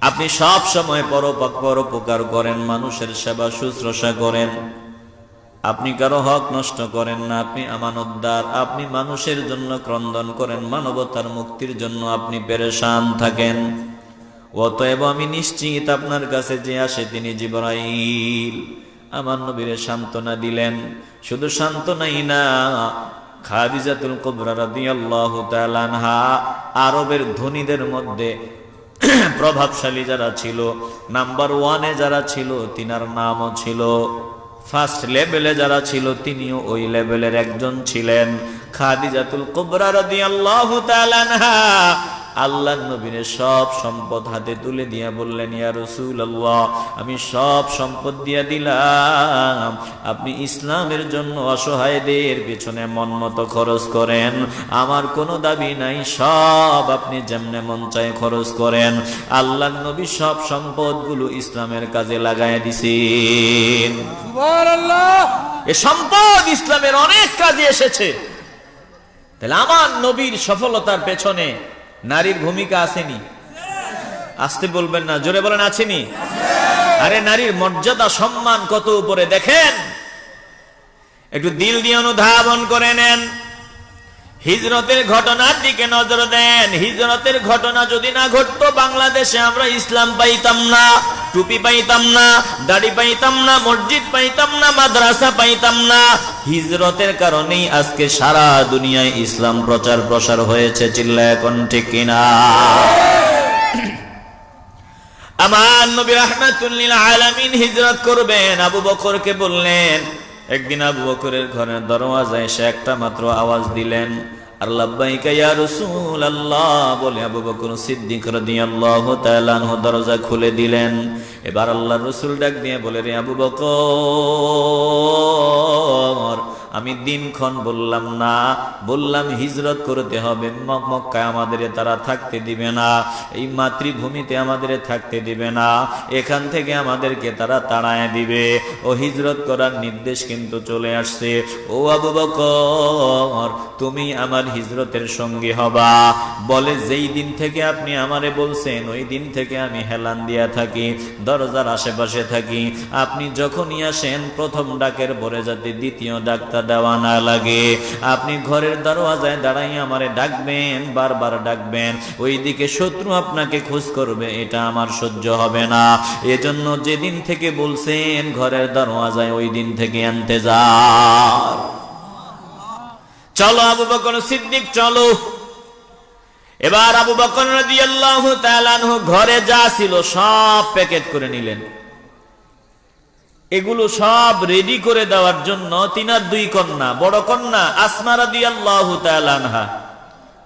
আপনি সব সময় পরোপকার করেন, মানুষের সেবা শুশ্রূষা করেন, আপনি কারো হক নষ্ট করেন না, আপনি আমানতদার, আপনি মানুষের জন্য ক্রন্দন করেন, মানবতার মুক্তির জন্য আপনি পেরেশান থাকেন। অতএব আমি নিশ্চিত আপনার কাছে যে আসে তিনি জিবরাইল। আমার নবীরে সান্ত্বনা দিলেন। শুধু সান্ত্বনাই না, খাদিজাতুল কুবরা রাদিয়াল্লাহু তাআলা আনহা আরবের ধনীদের মধ্যে প্রভাবশালী যারা ছিল, নাম্বার 1-এ যারা ছিল তিনার নামও ছিল, ফার্স্ট লেভেলে যারা ছিল তিনিও ওই লেভেলের একজন ছিলেন। খাদিজাতুল কুবরা রাদিয়াল্লাহু তাআলা আনহা আল্লাহর নবীর সব সম্পদ হাতে তুলে দিয়া বললেন, ইয়া রাসূলুল্লাহ, আমি সব সম্পদ দিয়া দিলাম, আপনি ইসলামের জন্য অসহায়দের পেছনে মন মতো খরচ করেন, আমার কোনো দাবি নাই, সব আপনি যেমনে মন চায় খরচ করেন। আল্লাহর নবী সব সম্পদগুলো ইসলামের কাজে লাগায় দিছেন। সুবহানাল্লাহ। এই সম্পদ ইসলামের অনেক কাজে এসেছে। তাহলে আমার নবীর সফলতার পেছনে নারীর ভূমিকা আসেনি? আসতে বলবেন না, জোরে বলেন আসেনি? আরে নারীর মর্যাদা সম্মান কত উপরে দেখেন, একটু দিল দিয়ে অনুধাবন করে নেন। হিজরতের ঘটনার দিকে নজর দেন। হিজরতের ঘটনা যদি না ঘটতো, বাংলাদেশে আমরা ইসলাম পাইতাম না, টুপি পাইতাম না, দাড়ি পাইতাম না, মসজিদ পাইতাম না, মাদ্রাসা পাইতাম না। হিজরতের কারণেই আজকে সারা দুনিয়ায় ইসলাম প্রচার প্রসার হয়েছে। চিল্লায় এখন ঠিক কিনা? আমার নবী রাহমাতুল লিল আলামিন হিজরত করবেন, আবু বকরকে বললেন। একদিন আবু বকরের ঘরের দরওয়াজায় এসে একটা মাত্র আওয়াজ দিলেন, আর লাব্বাইকা ইয়া রাসূলুল্লাহ বলে আবু বকর সিদ্দিক রাদিয়াল্লাহু তাআলা আনহু দরজা খুলে দিলেন। এবার আল্লাহর রাসূল ডাক দিয়ে বলে, রে আবু বকর, আমি দিনক্ষণ বললাম না, বললাম হিজরত করতে হবে, মক্কায় আমাদের তারা থাকতে দিবে না, এই মাতৃভূমিতে আমাদের থাকতে দিবে না, এখান থেকে আমাদেরকে তারা তাড়ায় দিবে। ও হিজরত করার নির্দেশ কিন্তু চলে আসছে। ও আবু বকর, তুমি আমার হিজরতের সঙ্গী হবা। বলে, যেই দিন থেকে আপনি আমারে বলছেন ওই দিন থেকে আমি হেলান দিয়া থাকি, দরজার আশেপাশে থাকি। আপনি যখনই আসেন প্রথম ডাকের পরে যাতে দ্বিতীয় ডাকটা দেওয়া না লাগে, আপনি ঘরের দরওয়াজায় দাঁড়াই আমারে ডাকবেন, বারবার ডাকবেন। ওইদিকে শত্রু আপনাকে খোঁজ করবে, এটা আমার সহ্য হবে না। এজন্য যেদিন থেকে বলছেন ঘরের দরওয়াজায় ওই দিন থেকে ইন্তজার। চলো আবু বকর সিদ্দিক, চলো। এবার আবু বকর রাদিয়াল্লাহু তাআলা আনহু ঘরে যা ছিল সব প্যাকেট করে নিলেন। এগুলো সব রেডি করে দেওয়ার জন্য তিনার দুই কন্যা, বড় কন্যা আসমা রাদিয়াল্লাহু তাআলা আনহা,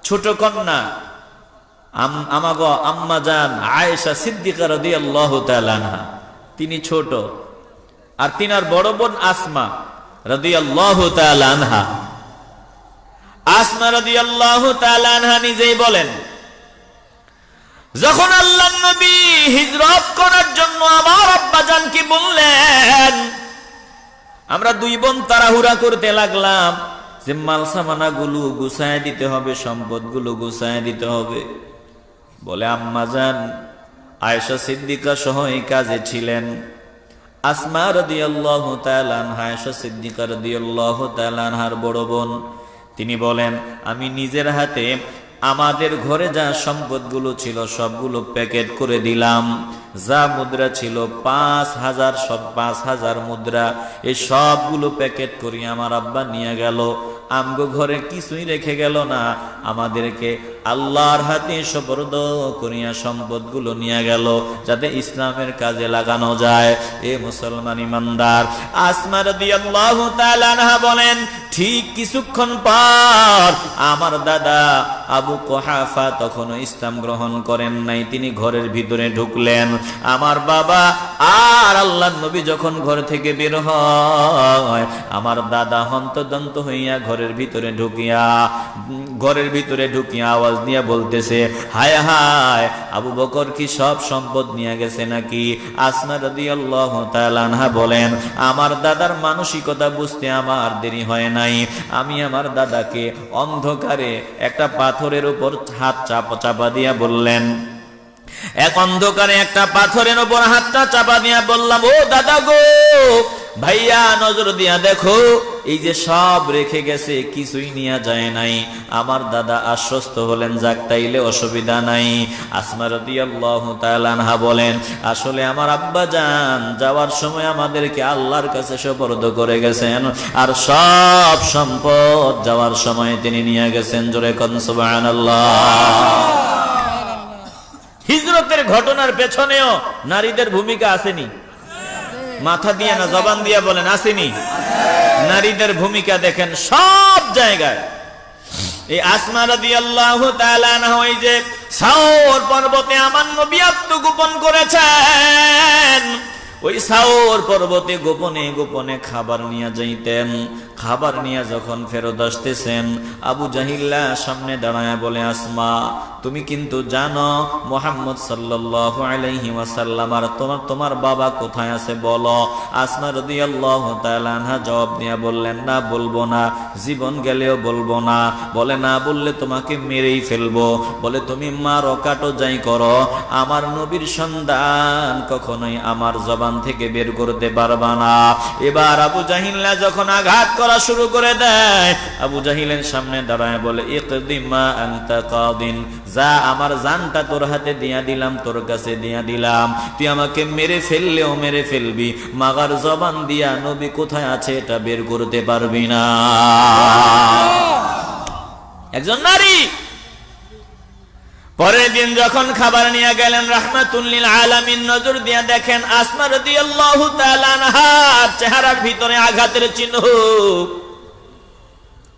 ছোট কন্যা আমাগো আম্মা জান আয়েশা সিদ্দিকা রাদিয়াল্লাহু তাআলা আনহা, তিনি ছোট, আর তিনার বড় বোন আসমা রাদিয়াল্লাহু তাআলা আনহা। আসমা রাদিয়াল্লাহু তাআলা আনহা নিজেই বলেন, যখন আল্লাহর নবী হিজরত করার জন্য আমার আব্বাজানকে বললেন, আমরা দুই বোন তাড়াহুড়া করতে লাগলাম যে মাল সামানাগুলো গুছায় দিতে হবে, সম্পদগুলো গুছায় দিতে হবে। বলে আম্মাজান আয়েশা সিদ্দিকা সহ এই কাজে ছিলেন। আসমা রাদিয়াল্লাহু তাআলা আনহা, আয়েশা সিদ্দিকা রাদিয়াল্লাহু তাআলা আনহার বড় বোন, তিনি বলেন, আমি নিজের হাতে আমাদের ঘরে যা সম্পদগুলো ছিল সবগুলো প্যাকেট করে দিলাম। যা মুদ্রা ছিল 5,000, সব 5,000 মুদ্রা, এই সবগুলো প্যাকেট করি আমার আব্বা নিয়ে গেল। আমগো ঘরে কিছুই রেখে গেল না, আমাদেরকে আল্লাহর হাতে সুপর্দ করিয়া সম্পদগুলো নিয়ে গেল, যাতে ইসলামের কাজে লাগানো যায়। এ মুসলমান ইমানদার, আসমা রাদিয়াল্লাহু তাআলা আনহা বলেন, ঠিক কিছুক্ষণ পর আমার দাদা আবু কুহাফা তখনও ইসলাম গ্রহণ করেন নাই, তিনি ঘরের ভিতরে ঢুকলেন। আমার বাবা আর আল্লাহর নবী যখন ঘর থেকে বের হয়, আমার দাদা হন্তদন্ত হইয়া ঘরের ভিতরে ঢুকিয়া আওয়াজ নিয়ে বলতেছে, হায় হায়, আবু বকর কি সব সম্পদ নিয়ে গেছে নাকি? আসমা রাদিয়াল্লাহু তাআলা আনহা বলেন, আমার দাদার মানসিকতা বুঝতে আমার দেরি হয় নাই। আমি আমার দাদাকে অন্ধকারে একটা পাথরের উপর হাত চাপা দিয়া বললেন, এক অন্ধকারে একটা পাথরের উপর হাতটা চাপা দিয়া বললাম, ও দাদা গো, ভাইয়া নজর দিয়া দেখো, এই যে সব রেখে গেছে কিছুই নিয়ে যায় নাই। আমার দাদা আশ্বস্ত হলেন, যাক তাইলে অসুবিধা নাই। আসমা রাদিয়াল্লাহু তাআলা আনহা বলেন, আসলে আমার আব্বা জান যাওয়ার সময় আমাদেরকে আল্লাহর কাছে সুপর্দ করে গেছেন, আর সব সম্পদ যাওয়ার সময় তিনি নিয়ে গেছেন। জোরে কোন সুবহানাল্লাহ। হিজরতের ঘটনার পেছনেও নারীদের ভূমিকা আসেনি? মাথা দিয়ে না, জবান দিয়ে বলেন, আসেনি? নারীদের ভূমিকা দেখেন সব জায়গায়। এই আসমা রাদিয়াল্লাহু তাআলা আনহা ওই যে সাওর পর্বতে আমার নবী আত্মগোপন করেছেন, ওই সাওর পর্বতে গোপনে গোপনে খাবার নিয়ে যাইতেন। খাবার নিয়ে যখন ফেরত আসতেছেন, আবু জাহিল্লা সামনে দাঁড়ায় বলে, আসমা, তুমি কিন্তু জানো মুহাম্মদ সাল্লাল্লাহু আলাইহি ওয়াসাল্লাম আর তোমার বাবা কোথায় আছে বলো। আসমা রাদিয়াল্লাহু তাআলা আনহা জবাব দিয়ে বললেন, না বলবো না, জীবন গেলেও বলবো না। বলে, না বললে তোমাকে মেরেই ফেলবো। বলে, তুমি মারো কাটো যাই করো, আমার নবীর সন্তান কখনোই আমার জবান থেকে বের করতে পারবা না। এবার আবু জাহিল্লা যখন আঘাত করা শুরু করে দেয়, আবু জাহিলের সামনে দাঁড়ায় বলে, ইকদিমা আনতা কাদিন, যা, আমার জানটা তোর হাতে দিয়া দিলাম, তোর কাছে দিয়া দিলাম, তুই আমাকে মেরে ফেললেও মেরে ফেলবি, মাগার জবান দিয়া নবী কোথায় আছে এটা বের করতে পারবি না। একজন নারী। পরের দিন যখন খাবার নিয়ে গেলেন রাহমাতুল লিল আলামিন, নজর দিয়া দেখেন আসমা রাদিয়াল্লাহু তাআলা আনহার চেহারার ভিতরে আঘাতের চিহ্ন।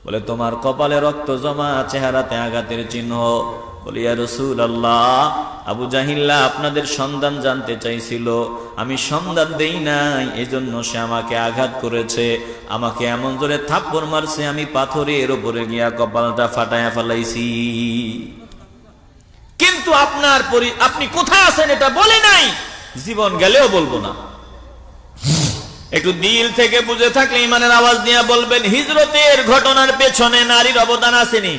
বলে, তোমার কপালে রক্ত জমা, চেহারাতে আঘাতের চিহ্ন। বলি, ইয়া রাসূলুল্লাহ, আবু জাহিল্লা আপনাদের সন্ধান জানতে চাইছিল, আমি সন্ধান দেই নাই, এজন্য সে আমাকে আঘাত করেছে, আমাকে এমন জোরে থাপ্পড় মারছে, আমি পাথরের উপরে গিয়া কপালটা ফাটায়া ফেলাইছি। কিন্তু আপনি কোথায় আছেন এটা বলে নাই, জীবন গেলেও বলবো না। একটু দিল থেকে বুঝে থাকলে ইমানের আওয়াজ দিয়ে বলবেন, হিজরতের ঘটনার পেছনে নারীর অবদান আসেনি?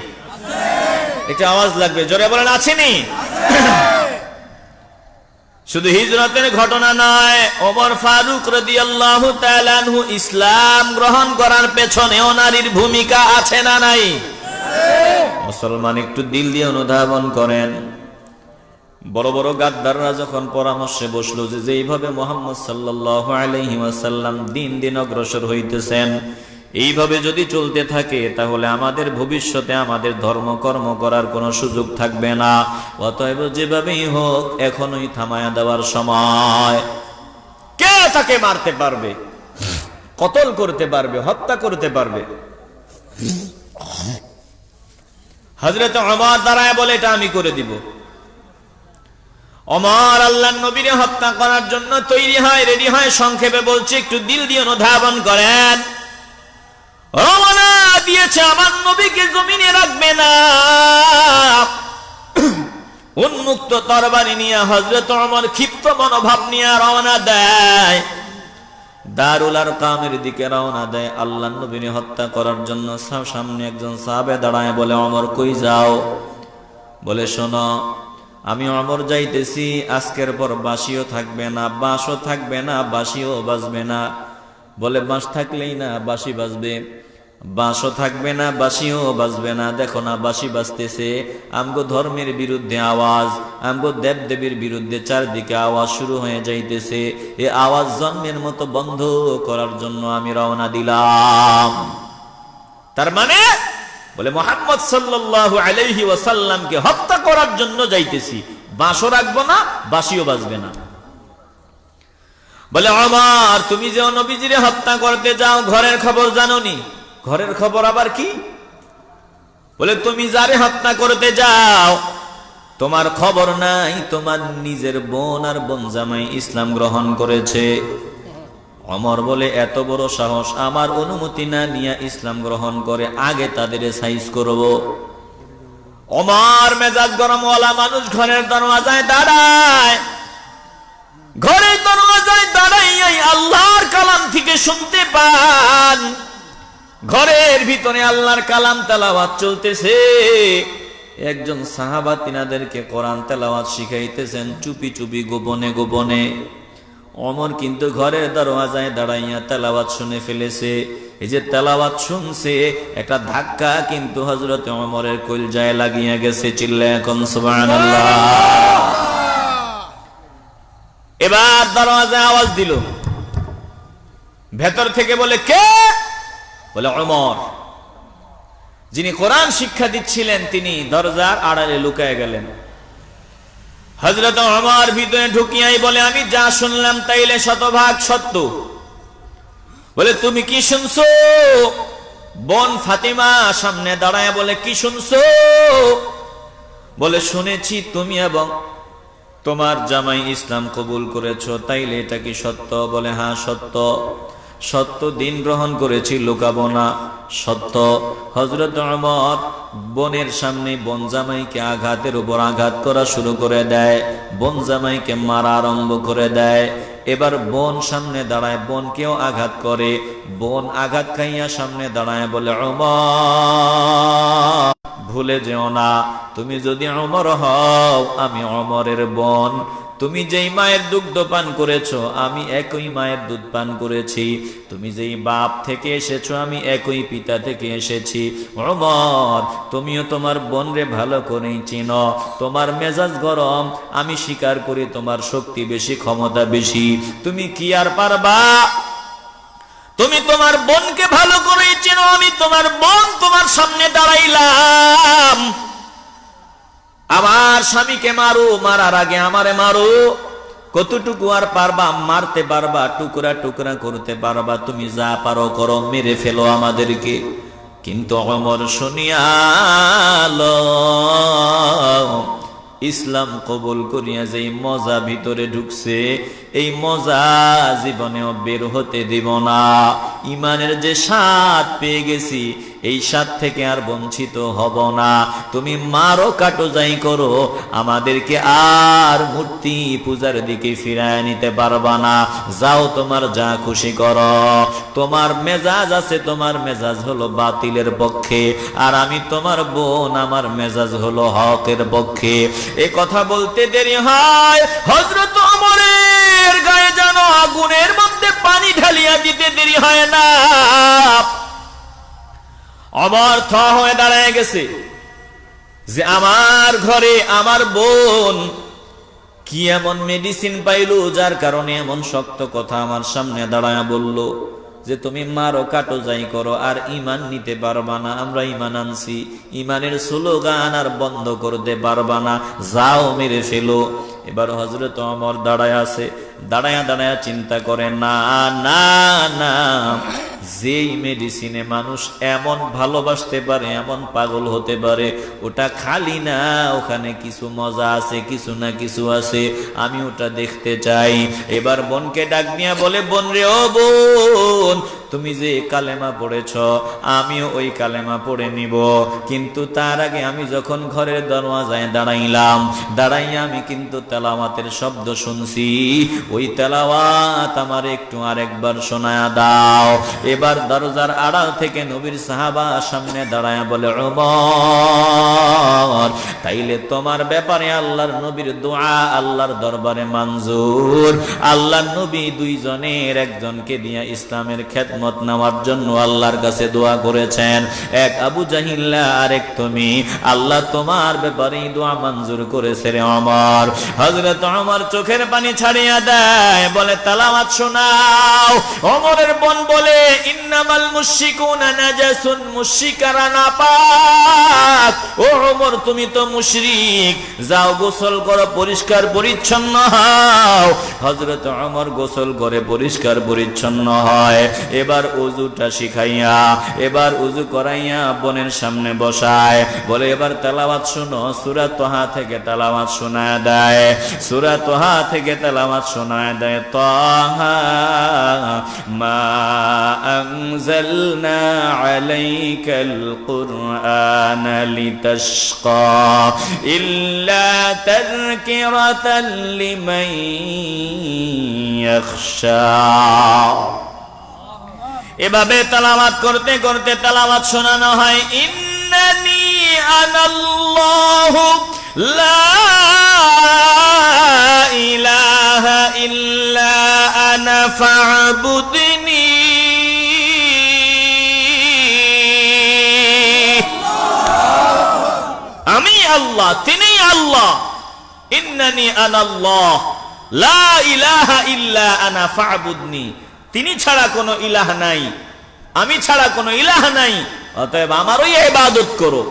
একটা আওয়াজ লাগবে, জোরে বলেন, আসেনি? শুধু হিজরতের ঘটনা নয়, ওমর ফারুক রাদিয়াল্লাহু তাআলা আনহু ইসলাম গ্রহণ করার পেছনেও নারীর ভূমিকা আছে না নাই? মুসলমান একটু দিল দিয়ে অনুধাবন করেন। বড় বড় গাদ্দাররা যখন পরামর্শে বসলো যে যেইভাবে মুহাম্মদ সাল্লাল্লাহু আলাইহি ওয়াসাল্লাম দিন দিন অগ্রসর হইতেছেন, এইভাবে যদি চলতে থাকে তাহলে আমাদের ভবিষ্যতে আমাদের ধর্মকর্ম করার কোনো সুযোগ থাকবে না। অতএব যেভাবেই হোক এখনই থামায়া দেওয়ার সময়। কে তাকে মারতে পারবে, কতল করতে পারবে, হত্যা করতে পারবে? হযরত ওমর দাঁড়ায় বলে, এটা আমি করে দিব। ওমর আল্লাহর নবীকে হত্যা করার জন্য তৈরি হয়, রেডি হয়। সংক্ষেপে বলছি, একটু দিল দিয়ে অনুধাবন করেন। রওনা দিয়েছে, আমার নবীকে জমিনে রাখবে না। উন্মুক্ত তরবারি নিয়ে হযরত ওমর ক্ষিপ্ত মনোভাব নিয়ে রওনা দেয়, দারুল আরকামের দিকে রওনা দেয় আল্লাহর নবীকে হত্যা করার জন্য। সামনে একজন সাহাবে দাঁড়ায় বলে, ওমর কই যাও? বলে, শোনো, আমি ওমর যাইতেছি, আজকের পর বাঁশিও থাকবে না, বাঁশও থাকবে না, বাঁশিও বাজবে না। বলে, বাঁশ থাকলেই না বাঁশি বাজবে। বাঁশও থাকবে না, বাঁশিও বাজবে না। দেখো না বাঁশি বাজতেছে, আমগো ধর্মের বিরুদ্ধে আওয়াজ, আমগো দেব দেবীর বিরুদ্ধে চারদিকে আওয়াজ শুরু হয়ে যাইতেছে। এ আওয়াজ জন্মের মতো বন্ধ করার জন্য আমি রওনা দিলাম। তার মানে বলে মুহাম্মদ সাল্লাল্লাহু আলাইহি ওয়াসাল্লামকে হত্যা করার জন্য যাইতেছি, বাঁশও রাখবো না, বাঁশিও বাজবে না। বলে ওমর, তুমি যে নবীজিরে হত্যা করতে যাও, ঘরের খবর জানোনি? ঘরের খবর আবার কি? বলে তুমি যারে হত্যা করতে যাও তোমার খবর নাই, তোমার নিজের বোন আর বোন জামাই ইসলাম গ্রহণ করেছে। ওমর বলে এত বড় সাহস, আমার অনুমতি না নিয়ে ইসলাম গ্রহণ করে, আগে তাদের সাইজ করব। ওমর মেজাজ গরমওয়ালা মানুষ, ঘরের দরওয়াজায় দাঁড়ায়। ঘরের দরওয়াজায় দাঁড়াই আল্লাহর কালাম থেকে শুনতে পান, ঘরের ভিতরে আল্লাহর কালাম তেলাওয়াত চলতেছে। একজন সাহাবা তিনাদেরকে কোরআন তেলাওয়াত শিখাইতেছেন চুপি চুপি, গোপনে গোপনে। ওমর কিন্তু ঘরের দরওয়াজায় দাঁড়াইয়া তেলাওয়াত শুনে ফেলেছে। এই যে তেলাওয়াত শুনছে, একটা ধাক্কা কিন্তু হযরত ওমরের কলিজায় লাগিয়া গেছে। চিল্লায়া এখন সুবহানাল্লাহ। এবার দরওয়াজায় আওয়াজ দিল, ভেতর থেকে বলে কে? বলে ওমর। যিনি কোরআন শিক্ষা দিচ্ছিলেন তিনি দরজার আড়ালে লুকায় গেলেন। হযরত ওমর ভিতরে ঢুকিয়াই বলে, আমি যা শুনলাম তাইলে শতভাগ সত্য। বলে তুমি কি শুনছো? বোন ফাতিমা সামনে দাঁড়ায় বলে, কি শুনছো? বলে শুনেছি তুমি এবং তোমার জামাই ইসলাম কবুল করেছো, তাইলে এটা কি সত্য? বলে হ্যাঁ সত্য। সত্য, দিন গ্রহণ করেছি, লুকাবো না, সত্য। হযরত ওমর বোনের সামনে বোন জামাইকে আঘাতের উপর আঘাত করা শুরু করে দেয়, বোন জামাইকে মারা আরম্ভ করে দেয়। এবার বোন সামনে দাঁড়ায়, বোনকেও আঘাত করে। বোন আঘাত খাইয়া সামনে দাঁড়ায় বলে, ওমর ভুলে যেও না, তুমি যদি ওমর হও আমি ওমরের বোন। তুমি যেই মায়ের দুগ্ধ পান করেছো আমি একই মায়ের দুধ পান করেছি। তুমি যেই বাপ থেকে এসেছো আমি একই পিতা থেকে এসেছি। ওমর তুমিও তোমার বোনরে ভালো করেই চিনো। তোমার মেজাজ গরম, আমি স্বীকার করি তোমার শক্তি বেশি, ক্ষমতা বেশি। তুমি কি আর পারবা? তুমি তোমার বোনকে ভালো করেই চিনো, আমি তোমার বোন তোমার সামনে দাঁড়াইলাম। আমার স্বামীকে মারো, মারার আগে আমারে মারো। কতটুকু আর পারবা? মারতে পারবা, টুকরা টুকরা করতে পারবা, তুমি যা পারো করো, মেরে ফেলো আমাদেরকে। কিন্তু ওমর শুনিয়ালো, ইসলাম কবুল করিয়া যেই মজা ভিতরে ঢুকছে, এই মজা জীবনেও বের হতে দিব না। ইমানের যে স্বাদ পেয়ে গেছি, এই স্বাদ থেকে আর বঞ্চিত হব না। তুমি মারো, কাটো, যাই করো, আমাদেরকে আর মূর্তি পূজার দিকে ফিরায় নিতে পারবা না। যাও, তোমার যা খুশি করো। তোমার মেজাজ আছে, তোমার মেজাজ হলো বাতিলের পক্ষে, আর আমি তোমার বোন, আমার মেজাজ হলো হকের পক্ষে। এ কথা বলতে দেরি হয়, হযরত ওমরের গায়ে যেন আগুনের মধ্যে পানি ঢালিয়া দিতে দেরি হয় না। ওমর থ হয়ে দাঁড়ায় গেছে যে আমার ঘরে আমার বোন কি এমন মেডিসিন পাইলো যার কারণে এমন শক্ত কথা আমার সামনে দাঁড়ায় বলল যে তুমি মারো, কাটো, যাই করো, আর ইমান নিতে পারবা না। আমরা ইমান আনছি, ইমানের স্লোগান আর বন্ধ করতে পারবা না, যাও মেরে ফেলো। এবার হযরত ওমর দাঁড়ায় আছে, দাঁড়ায়া দাঁড়ায়া চিন্তা করে, না না না, যেই মেডিসিনে মানুষ এমন ভালোবাসতে পারে, এমন পাগল হতে পারে, ওটা খালি না, ওখানে কিছু মজা আছে, কিছু না কিছু আছে, আমি ওটা দেখতে চাই। এবার বোনকে ডাক নিয়ে বলে, বোন রে, ও বোন, তুমি যে কালেমা পড়েছ আমিও ওই কালেমা পড়ে নিব, কিন্তু তার আগে আমি যখন ঘরের দরওয়াজায় দাঁড়াইলাম, দাঁড়াইয়া আমি কিন্তু তেলাওয়াতের শব্দ শুনছি, ওই তেলাওয়াত আমার একটু আরেকবার শোনায়া দাও। এবার দরজার আড়াল থেকে নবীর সাহাবা সামনে দাঁড়ায়া বলে, ওমর তাইলে তোমার ব্যাপারে আল্লাহর নবীর দোয়া আল্লাহর দরবারে মঞ্জুর। আল্লাহর নবী দুইজনের একজনকে দিয়া ইসলামের খেদমত খেদমত নেওয়ার জন্য আল্লাহর কাছে দোয়া করেছেন। এক আবু জাহিল আরেক তুমি, আল্লাহ তোমার ব্যাপারে দোয়া মঞ্জুর করেছে রে ওমর। হযরত ওমর চোখের পানি ছাড়িয়া দেয়, বলে তেলাওয়াত শোনাও। ওমরের বোন বলে ইন্নামাল মুশরিকুনা নাজাসুন, মুশরিকরা নাপাক। ও ওমর তুমি তো মুশরিক, যাও গোসল করো, পরিষ্কার পরিচ্ছন্ন হও। হযরত ওমর গোসল করে পরিষ্কার পরিচ্ছন্ন হয়। এবার ওযুটা শিখাইয়া, এবার ওযু করাইয়া বোনের সামনে বসায়, বলে এবার তেলাওয়াত শোনো। সূরা তোহা থেকে তেলাওয়াত শোনায় দেয়, সূরা তোহা থেকে তেলাওয়াত শোনায় দেয়। তাহা মা আনজালনা আলাইকাল কুরআনা লিতাশকা ইল্লা তাযকিরাতাল লিমান ইয়াখশা। এভাবে তেলাওয়াত করতে করতে তেলাওয়াত শোনানো হয়। ইন্নানি আনাল্লাহু লা ইলাহা ইল্লা আনা ফা'বুদনি। আমি আল্লাহ, তিনি আল্লাহ। ইন্নানি আনাল্লাহ লা ইলাহা ইল্লা আনা ফা'বুদনি, তিনি ছাড়া কোনো ইলাহ নাই, আমি ছাড়া কোনো ইলাহ নাই, অতএব আমারই ইবাদত করো।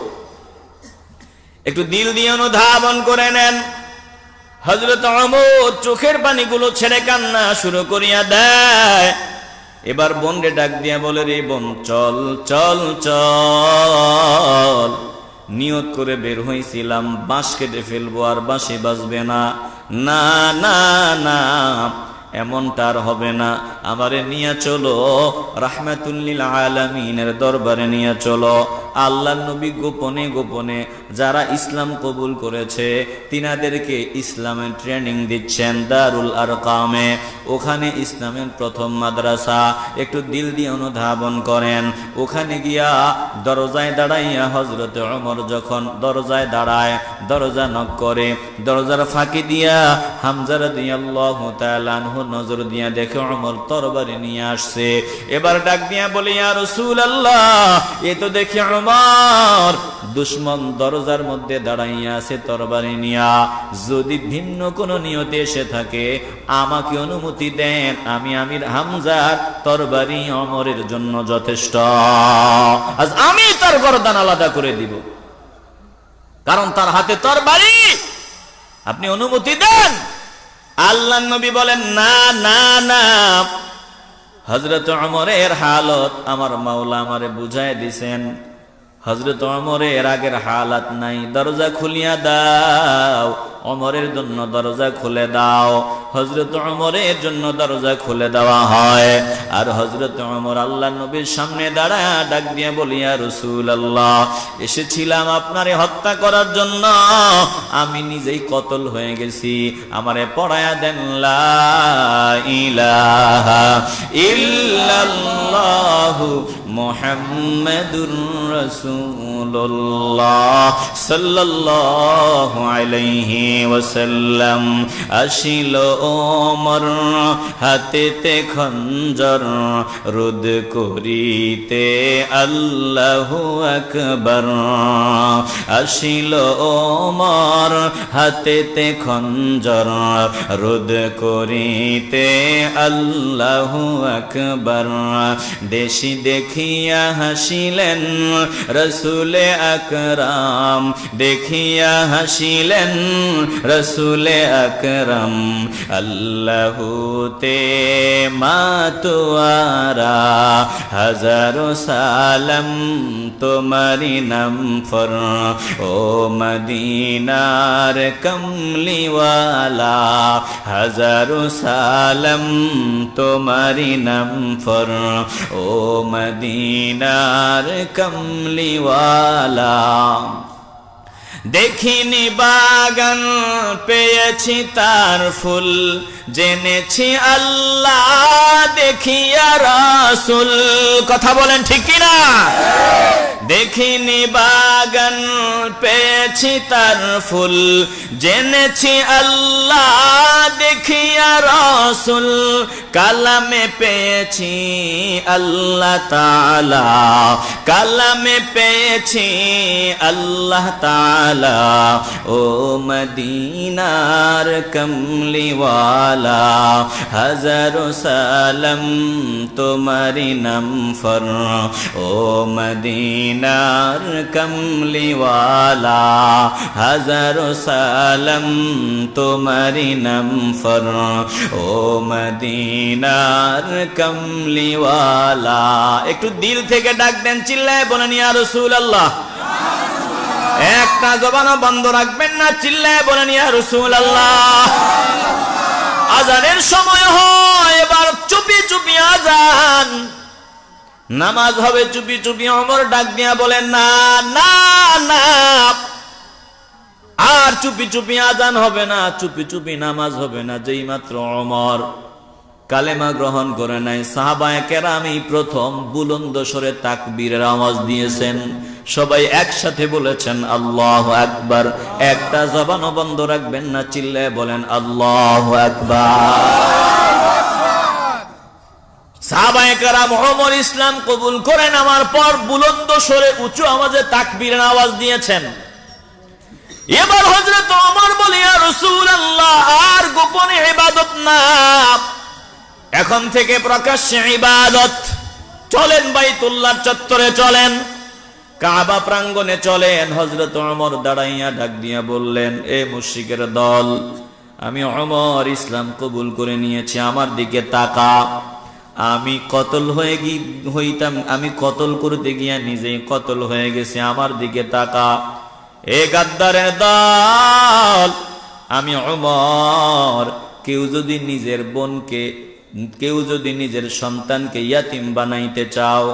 একটু দিল দিয়ে অনুধাবন করে নেন। হযরত ওমর চোখের পানিগুলো ছেড়ে কান্না শুরু করিয়া দেয়। এবার বোনরে ডাক দিয়া বলে, রে বোন চল চল চল, নিয়ত করে বের হইছিলাম বাঁশ কেটে ফেলবো আর বাঁশি বাজবে না। না না না, এমনটা আর হবে না, আমারে নিয়ে চলো রাহমাতুল লিল আলামিনের দরবারে নিয়ে চলো। আল্লাহর নবী গোপনে গোপনে যারা ইসলাম কবুল করেছে তিনাদেরকে ইসলামের ট্রেনিং দিচ্ছেন দারুল আরকামে। ওখানে ইসলামের প্রথম মাদ্রাসা। একটু দিল দিয়ে অনুধাবন করেন। ওখানে গিয়া দরজায় দাঁড়াইয়া হযরত ওমর যখন দরজায় দাঁড়ায়, দরজা নক করে, দরজার ফাঁকি দিয়া হামজা রাদিয়াল্লাহু তাআলা আনহু নজর দিয়া দেখে ওমর তরবারি নিয়ে আসছে। এবার ডাক দিয়া বলে, ইয়া রাসূলুল্লাহ, এ তো দেখি ওমর দুশমন দরজার মধ্যে দাঁড়াইয়া আছে তরবারি নিয়া। যদি ভিন্ন কোন নিয়তে এসে থাকে আমাকে অনুমতি দেন, আমি আমির হামজার তরবারি ওমরের জন্য যথেষ্ট। আজ আমি তার গর্দান আলাদা করে দিব, কারণ তার হাতে তরবারি। আপনি অনুমতি দেন। আল্লাহর নবী বলেন, না না না, হযরত ওমরের হালত আমার মাওলা আমারে বুঝায় দিছেন। হযরত ওমরের আগের হালাত নাই। দরজা খুলিয়া দাও, ওমরের জন্য দরজা খুলে দাও। হযরত ওমরের জন্য দরজা খুলে দেওয়া হয়। আর হযরত ওমর আল্লাহর নবীর সামনে দাঁড়ায় ডাক দিয়ে বলি, ইয়া রাসূলুল্লাহ, এসেছিলাম আপনারে হত্যা করার জন্য, আমি নিজেই কতল হয়ে গেছি, আমারে পড়ায়া দেন লা ইলাহা ইল্লাল্লাহু মুহাম্মাদুর রাসূলুল্লাহ সাল্লাল্লাহু আলাইহি ওয়াসাল্লাম। আসিল ওমর হাতেতে খঞ্জর, রুদ করিতে আল্লাহু আকবার। আসিল ওমর হাতেতে খঞ্জর, রুদ করিতে আল্লাহু আকবার। দেশি দেখিয়া হাসিলেন রসুলে আকরাম, দেখিয়া হাসিলেন রসুলে আকরাম। আল্লাহুতে মাতোয়ারা, হাজারো সালাম তোমারি নাম ফর। ও মদিনার কমলিওয়ালা, হাজারো সালাম তোমারি নাম ফর। ও মদিনার কমলিওয়ালা। দেখিনি বাগান পেয়েছি তার ফুল, জেনেছি আল্লাহ দেখিয়া রাসূল। কথা বলেন ঠিক কিনা? দেখিনি বাগান পেয়েছি তার ফুল, জেনেছি আল্লাহ দেখিয়া রাসূল। রাসূল কালামে পেয়েছি আল্লাহ তাআলা, কালামে পেয়েছি আল্লাহ তাআলা। ও মদিনার কমলিওয়ালা হাজারো সালাম তোমারি নাম ফর। ও মদিনার কমলিওয়ালা হাজারো সালাম তোমারি নাম ফর। ও মদিনার কমলিওয়ালা। একটু দিল থেকে ডাক দেন, চিল্লায় বলেন ইয়া রাসূলুল্লাহ। একটা জবানও বন্ধ রাখবেন না, চিল্লায় বলেন ইয়া রাসূলুল্লাহ। আজানের সময় হয়, এবার চুপি চুপি আজান, নামাজ হবে চুপি চুপি। ওমর ডাক দিয়া বলেন না না না, আর চুপি চুপি আজান হবে না, চুপি চুপি নামাজ হবে না। যেই মাত্র ওমর কালেমা গ্রহণ করে নাই, সাহাবায়ে কেরামই প্রথম বুলন্দ স্বরে তাকবীরের আওয়াজ দিয়েছেন। সবাই একসাথে বলেছেন আল্লাহু আকবার। একটা জবানও বন্ধ রাখবেন না, চিল্লায় বলেন আল্লাহু আকবার। সাহাবায়ে কেরাম ওমর ইসলাম কবুল করে নেওয়ার পর বুলন্দ স্বরে উঁচু আওয়াজে তাকবীরের আওয়াজ দিয়েছেন। এবার হযরত ওমর বলে ইয়া রাসূলুল্লাহ, আর গোপনে ইবাদত না, এখন থেকে প্রকাশ্যে ইবাদত। চলেন বাইতুল্লাহর চত্বরে চলেন, কাবা প্রাঙ্গণে চলেন। হযরত ওমর দাঁড়াইয়া ডাক দিয়া বললেন, এ মুশরিকের দল, আমি ওমর ইসলাম কবুল করে নিয়েছি, আমার দিকে তাকা। আমি কতল হইতাম, আমি কতল করতে গিয়া নিজেই কতল হয়ে গেছি, আমার দিকে তাকা। এ গাদ্দারের দল, আমি ওমর, কেউ যদি নিজের বোনকে, কেউ যদি নিজের সন্তানকে ইয়াতিম বানাইতে চাও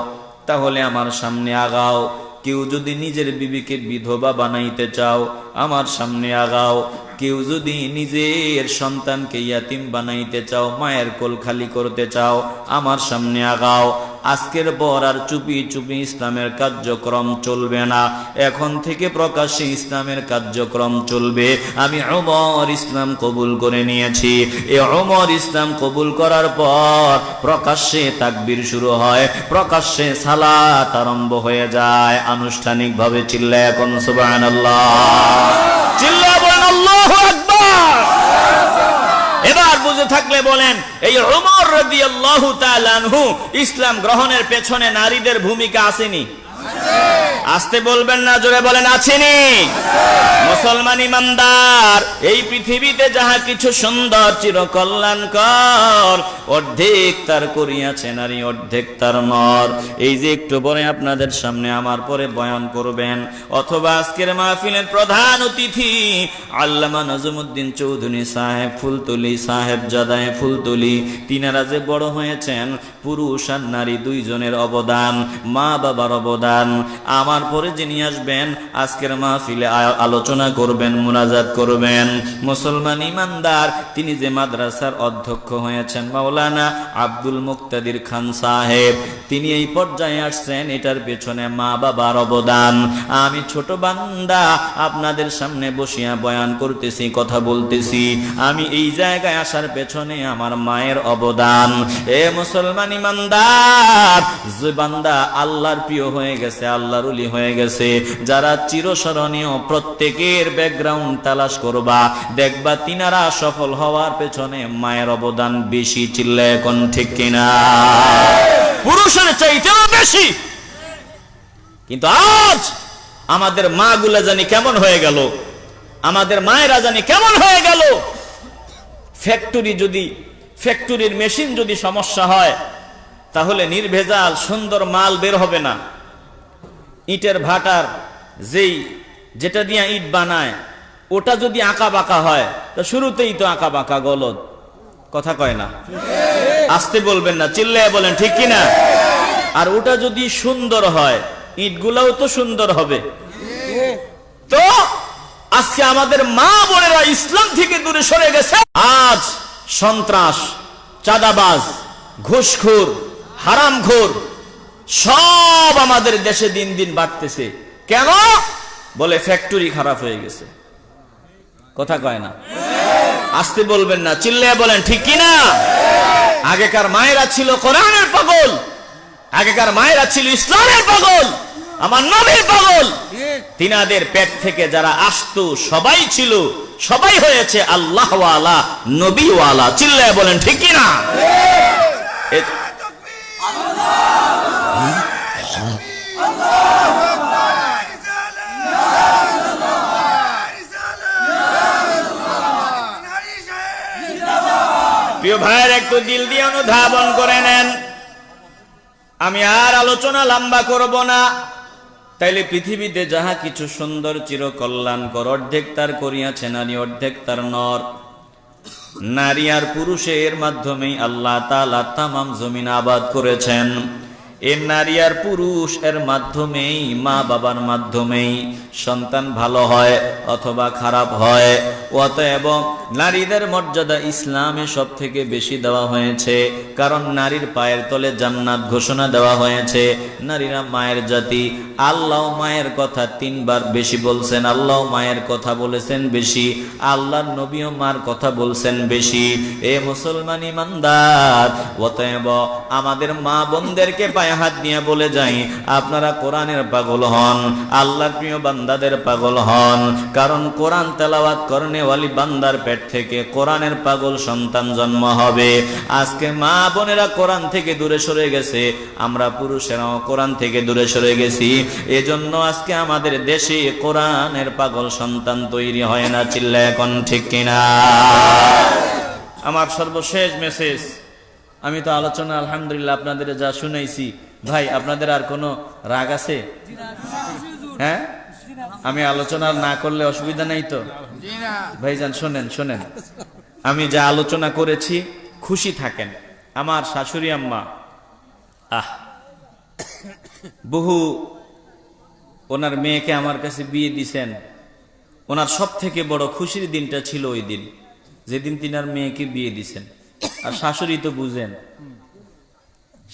তাহলে আমার সামনে আগাও। কেউ যদি নিজের বিবিকে বিধবা বানাইতে চাও আমার সামনে আগাও। কেউ যদি নিজের সন্তানকে ইয়াতিম বানাইতে চাও, মায়ের কোল খালি করতে চাও, আমার সামনে আগাও। আজকের পর আর চুপি চুপি ইসলামের কার্যক্রম চলবে না, এখন থেকে প্রকাশ্যে ইসলামের কার্যক্রম চলবে। আমি ওমর ইসলাম কবুল করে নিয়েছি। এ ওমর ইসলাম কবুল করার পর প্রকাশ্যে তাকবীর শুরু হয়, প্রকাশ্যে সালাত আরম্ভ হয়ে যায় আনুষ্ঠানিকভাবে। চিল্লায় এখন সুবহানাল্লাহ, চিল্লায় বলেন আল্লাহু আকবার। এবার বুঝে থাকলে বলেন, এই ওমর রাদিয়াল্লাহু তাআলা আনহু ইসলাম গ্রহণের পেছনে নারীদের ভূমিকা আসেনি? আসতে বলবেন না, জোরে বলেন আছেনি? মুসলমান ইমানদার, এই পৃথিবীতে যাহা কিছু সুন্দর চিরকল্যাণকর, অর্ধেক তার করিয়াছে নারী, অর্ধেক তার নর। এই যে একটু পরে আপনাদের সামনে আমার পরে বয়ান করবেন, অথবা আজকের মাহফিলের প্রধান অতিথি আল্লামা নজমুদ্দিন চৌধুরী সাহেব ফুলতলি, সাহেব জাদায়ে ফুলতলি, তিনারা যে বড় হয়েছেন, পুরুষ আর নারী দুইজনের অবদান, মা বাবার অবদান। আমার পরে যিনি আসবেন আজকের মাহফিলে আলোচনা করবেন, মুনাজাত করবেন, মুসলমান ইমানদার, তিনি যে মাদ্রাসার অধ্যক্ষ হয়েছেন মাওলানা আব্দুল মুক্তাদির খান সাহেব, তিনি এই পর্যায়ে আসছেন, এটার পেছনে মা বাবার অবদান। আমি ছোট বান্দা আপনাদের সামনে বসিয়া বয়ান করতেছি, কথা বলতেছি, আমি এই জায়গায় আসার পেছনে আমার মায়ের অবদান। এ মুসলমান ইমানদার, যে বান্দা আল্লাহর প্রিয় হয়ে গেছে, আল্লাহর ওলি হয়ে গেছে, যারা চিরস্মরণীয়, প্রত্যেকের ব্যাকগ্রাউন্ড তালাশ করবা, দেখবা তিনারা সফল হওয়ার পেছনে মায়ের অবদান বেশি। চিল্লা এখন ঠিক কিনা? পুরুষের চাইতেও বেশি। কিন্তু আজ আমাদের মা গুলা জানি কেমন হয়ে গেল, আমাদের মায়েরা জানি কেমন হয়ে গেল। ফ্যাক্টরির মেশিন যদি সমস্যা হয় তাহলে নির্ভেজাল সুন্দর মাল বের হবে না। ইটের ভাটার যেটা দিয়ে ইট বানায় ওটা যদি আঁকা বাঁকা হয় তা শুরুতেই তো আঁকা বাঁকা, গলদ, কথা কয় না? আসতে বলবেন না, চিল্লায় বলেন ঠিক কিনা? আর ওটা যদি সুন্দর হয় ইটগুলাও তো সুন্দর হবে। তো আজকে আমাদের মা বোনেরা ইসলাম থেকে দূরে সরে গেছে। আজ সন্ত্রাস, চাঁদাবাজ, ঘুষখোর, হারামখোর সব আমাদের দেশে দিন দিন বাড়তেছে। কেন? বলে ফ্যাক্টরি খারাপ হয়ে গেছে, কথা কয় না? আসতে বলবেন না, চিল্লায় বলেন ঠিক কিনা। আগেকার মায়েরা ছিল কোরআনের পাগল, আগেকার মায়েরা ছিল ইসলামের পাগল, আমার নবীর পাগল। তিনাদের পেট থেকে যারা আসতো সবাই ছিল, সবাই হয়েছে আল্লাহ ওয়ালা, নবী ওয়ালা। চিল্লায় বলেন ঠিক কিনা। প্রিয় ভাইয়ের একটু দিল দিয়ে অনুধাবন করে নেন। আমি আর আলোচনা লম্বা করব না। তাইলে পৃথিবীতে যাহা কিছু সুন্দর চিরকল্যাণকর, অর্ধেক তার করিয়াছে নারী, অর্ধেক তার নর। নারী আর পুরুষের মাধ্যমেই আল্লাহ তাআলা তামাম জমিন আবাদ করেছেন। এই নারী আর পুরুষ এর মাধ্যমেই, মা বাবার মাধ্যমেই সন্তান ভালো হয় অথবা খারাপ হয়। অতএব নারীদের মর্যাদা ইসলামে সব থেকে বেশি দেওয়া হয়েছে, কারণ নারীর পায়ের তলে জান্নাত ঘোষণা দেওয়া হয়েছে। নারীরা মায়ের জাতি। আল্লাহ মায়ের কথা 3 বার বেশি বলছেন, আল্লাহ মায়ের কথা বলেছেন বেশি, আল্লাহর নবীও মার কথা বলছেন বেশি। এ মুসলমান ইমানদার, অতএব আমাদের মা বোনদেরকে পায়ে হাত নিয়ে বলে যাই, আপনারা কোরআনের পাগল হন, আল্লাহর প্রিয় বান্দাদের পাগল হন। কারণ কোরআন তেলাওয়াত করনে ওয়ালি বান্দার পেট থেকে কোরআনের পাগল সন্তান জন্ম হবে। আজকে মা বোনেরা কোরআন থেকে দূরে সরে গেছে, আমরা পুরুষেরাও কোরআন থেকে দূরে সরে গেছি। এজন্য আজকে আমাদের দেশে কোরআনের পাগল সন্তান তৈরি হয় না। চিল্লায় এখন ঠিক কিনা। আমার সর্বশেষ মেসেজ, আমি তো আলোচনা আলহামদুলিল্লাহ আপনাদের যা শুনাইছি, ভাই আপনাদের আর কোনো রাগ আছে? হ্যাঁ, আমি আলোচনা না করলে অসুবিধা নাই তো? ভাইজান শোনেন শোনেন, আমি যা আলোচনা করেছি খুশি থাকেন। আমার শাশুড়ি আম্মা বহু ওনার মেয়েকে আমার কাছে বিয়ে দিছেন। ওনার সব থেকে বড় খুশির দিনটা ছিল ওই দিন, যেদিন তিনার মেয়েকে বিয়ে দিছেন। আর শাশুড়ি তো বুঝেন,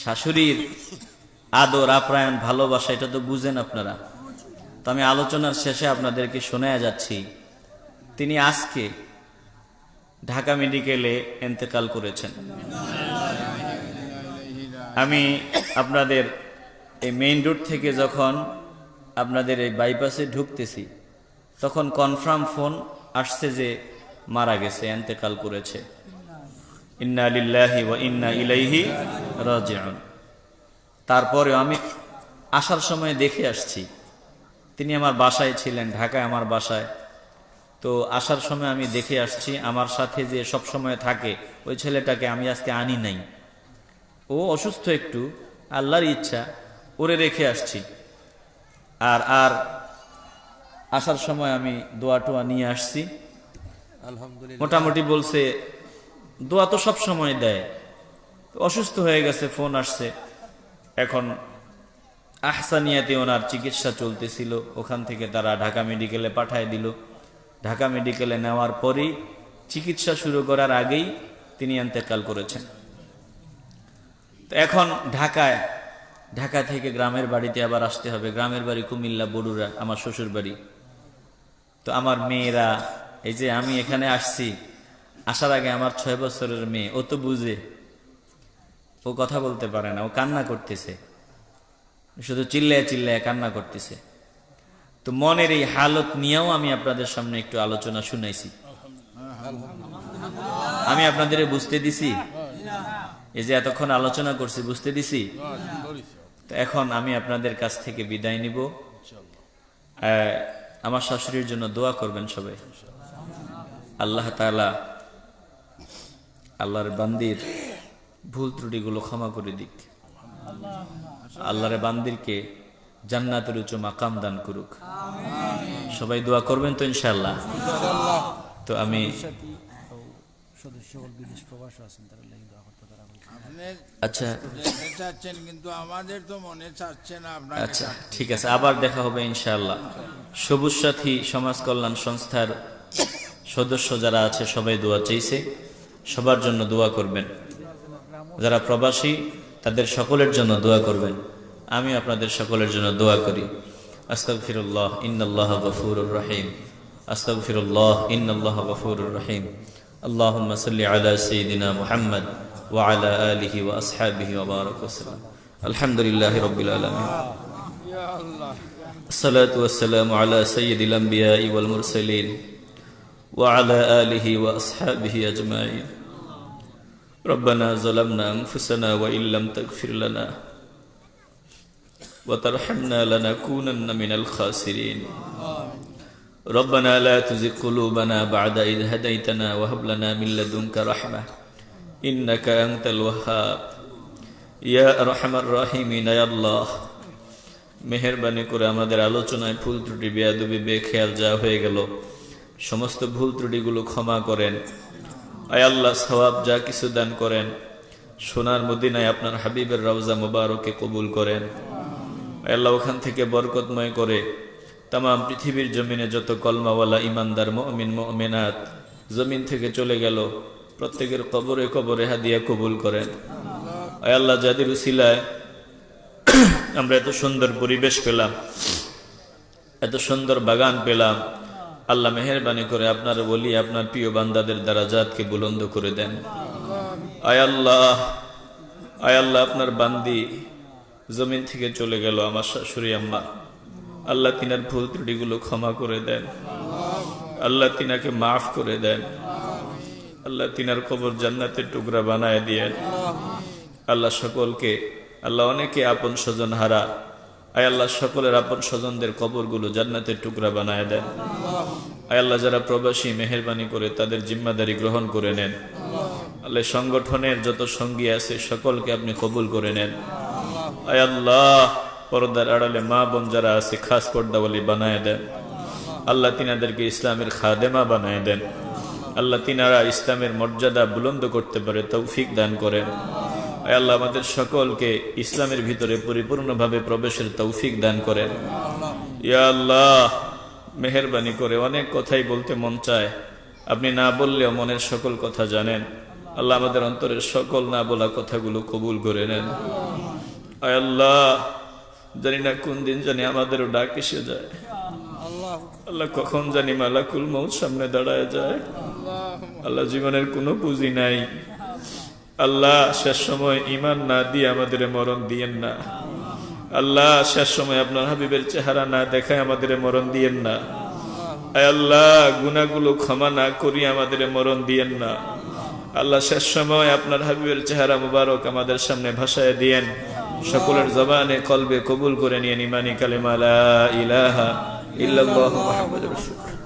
শাশুড়ির আদর আপ্যায়ন ভালোবাসা এটা তো বুঝেন আপনারা। তো আমি আলোচনার শেষে আপনাদেরকে শোনায়া যাচ্ছি, তিনি আজকে ঢাকা মেডিকেলে ইন্তেকাল করেছেন। আমি আপনাদের এই মেইন রোড থেকে যখন আপনাদের এই বাইপাসে ঢুকতেছি, তখন কনফার্ম ফোন আসছে যে মারা গেছে, ইন্তেকাল করেছে। ইন্না লিল্লাহি ওয়া ইন্না ইলাইহি রাজিউন। তারপরে আমি আসার সময় দেখে আসছি, তিনি আমার বাসায় ছিলেন, ঢাকায় আমার বাসায়। তো আসার সময় আমি দেখে আসছি, আমার সাথে যে সব সময় থাকে ওই ছেলেটাকে আমি আজকে আনি নাই। ও অসুস্থ একটু, আল্লাহর ইচ্ছা, ওরে রেখে আসছি। আর আর আসার সময় আমি দোয়া টোয়া নিয়ে আসছি। মোটামুটি বলছে দোয়া তো সব সময় দেয়। অসুস্থ হয়ে গেছে, ফোন আসছে। এখন আহসানিয়াতে ওনার চিকিৎসা চলতেছিল, ওখান থেকে তারা ঢাকা মেডিকেলে পাঠায় দিল। ঢাকা মেডিকেলে নেওয়ার পরেই চিকিৎসা শুরু করার আগেই তিনি ইন্তেকাল করেছেন। তো এখন ঢাকা থেকে গ্রামের বাড়িতে আবার আসতে হবে। গ্রামের বাড়ি কুমিল্লা বড়ুরা, আমার শ্বশুর বাড়ি। তো আমার মেয়েরা, এই যে আমি এখানে আসছি, আসার আগে আমার 6 বছরের মেয়ে, ও তো বুঝে, ও কথা বলতে পারে না, ও কান্না করতেছে, শুধু চিল্লায় চিল্লায় কান্না করতেছে। তো মনের এই হালত নিয়েও আমি আপনাদের সামনে একটু আলোচনা শুনাইছি। আমি আপনাদের বুঝতে দিছি, এই যে এতক্ষণ আলোচনা করছি বুঝতে দিছি। তো এখন আমি আপনাদের কাছ থেকে বিদায় নিব। আমার শাশুড়ির জন্য দোয়া করবেন সবাই। আল্লাহ তাআলা আল্লাহর বান্দির ভুল ত্রুটিগুলো ক্ষমা করে দিক। আল্লাহর বান্দিরকে জান্নাতের উচ্চ মাকাম দান করুক। সবাই দোয়া করবেন তো ইনশাআল্লাহ। তো আমি আচ্ছা আচ্ছা ঠিক আছে, আবার দেখা হবে ইনশাআল্লাহ। সবুজ সাথী সমাজ কল্যাণ সংস্থার সদস্য যারা আছে সবাই দোয়া চাইছে, সবার জন্য দোয়া করবেন। যারা প্রবাসী তাদের সকলের জন্য দোয়া করবেন। আমি আপনাদের সকলের জন্য দোয়া করি। আস্তাগফিরুল্লাহ ইন্নাল্লাহা গফুরুর রহিম। আস্তাগফিরুল্লাহ ইন্নাল্লাহা গফুরুর রহিম। اللهم صل على سيدنا محمد وعلى آله وأصحابه وبارك وسلم. الحمد لله رب العالمين. الصلاة والسلام على سيد الأنبياء والمرسلين وعلى آله وأصحابه أجمعين. ربنا ظلمنا أنفسنا وإن لم تغفر لنا وترحمنا لنكونن من الخاسرين. ربنا لا تزغ قلوبنا بعد إذ هديتنا وهب لنا من لدنك رحمة إنك أنت الوهاب يا أرحم الراحمين يا الله. মেহেরবানি করে আমাদের আলোচনায় ভুল ত্রুটি বেয়াদবি বেখেয়াল যা হয়ে গেল সমস্ত ভুল ত্রুটিগুলো ক্ষমা করেন। আয় আল্লাহ, সওয়াব যা কিছু দান করেন সোনার মদিনায় আপনার হাবিবের রওজা মুবারকে কবুল করেন। আয় আল্লাহ, ওখান থেকে বরকতময় করে তামাম পৃথিবীর জমিনে যত কলমাওয়ালা ইমানদার মুমিন মুমিনাত জমিন থেকে চলে গেল প্রত্যেকের কবরে কবরে হাদিয়া কবুল করেন। আয় আল্লাহ, যাদের উসিলায় আমরা এত সুন্দর পরিবেশ পেলাম, এত সুন্দর বাগান পেলাম, আল্লাহ মেহেরবানি করে আপনার বলি আপনার প্রিয় বান্দাদের দারাজাতকে বুলন্দ করে দেন। আয় আল্লাহ, আয় আল্লাহ, আপনার বান্দি জমিন থেকে চলে গেল আমার শাশুড়ি আম্মা, আল্লাহ তিনার ভুল ত্রুটিগুলো ক্ষমা করে দেন, আল্লাহ তিনাকে মাফ করে দেন, আল্লাহ তিনার কবর জান্নাতের টুকরা বানায় দিয়েন। আল্লাহ সকলকে, আল্লাহ অনেকে আপন স্বজন হারা, আয় আল্লাহ সকলের আপন স্বজনদের কবরগুলো জান্নাতের টুকরা বানায় দেন। আয় আল্লাহ, যারা প্রবাসী মেহেরবানি করে তাদের জিম্মাদারি গ্রহণ করে নেন। আল্লাহ সংগঠনের যত সঙ্গী আছে সকলকে আপনি কবুল করে নেন। আয় আল্লাহ, পর্দার আড়ালে মা বোন যারা আছে খাস পর্দাওয়ালি বানায় দেন। আল্লাহ তিনাদেরকে ইসলামের খাদেমা বানায় দেন। আল্লাহ তিনারা ইসলামের মর্যাদা বুলন্দ করতে পারে তৌফিক দান করেন। আয় আল্লাহ, আমাদের সকলকে ইসলামের ভিতরে পরিপূর্ণভাবে প্রবেশের তৌফিক দান করেন। ইয়া আল্লাহ, মেহেরবানি করে অনেক কথাই বলতে মন চায়, আপনি না বললেও মনের সকল কথা জানেন। আল্লাহ আমাদের অন্তরের সকল না বলা কথাগুলো কবুল করে নেন। আয় আল্লাহ, জানি না কোন দিন জানি আমাদেরও ডাক এসে যায়। আল্লাহ, কখন জানি মালাকুল মউত সামনে দাঁড়ায় যায়। আল্লাহ, জীবনের কোনো পুঁজি নাই। আল্লাহ, শেষ সময় ঈমান না দিয়ে আমাদের মরণ দিয়েন না। আল্লাহ, শেষ সময় আপনার হাবিবের চেহারা না দেখায় আমাদের মরণ দিয়েন না। আয় আল্লাহ, গুনাহগুলো ক্ষমা না করি আমাদের মরণ দিয়েন না। আল্লাহ, শেষ সময় আপনার হাবিবের চেহারা মুবারক আমাদের সামনে ভাসায় দিয়েন। সকলের জবানে কলবে কবুল করে নিয়ে ইমানি কালিমা লা ইলাহা ইল্লাল্লাহু মুহাম্মাদুর রাসূলুল্লাহ।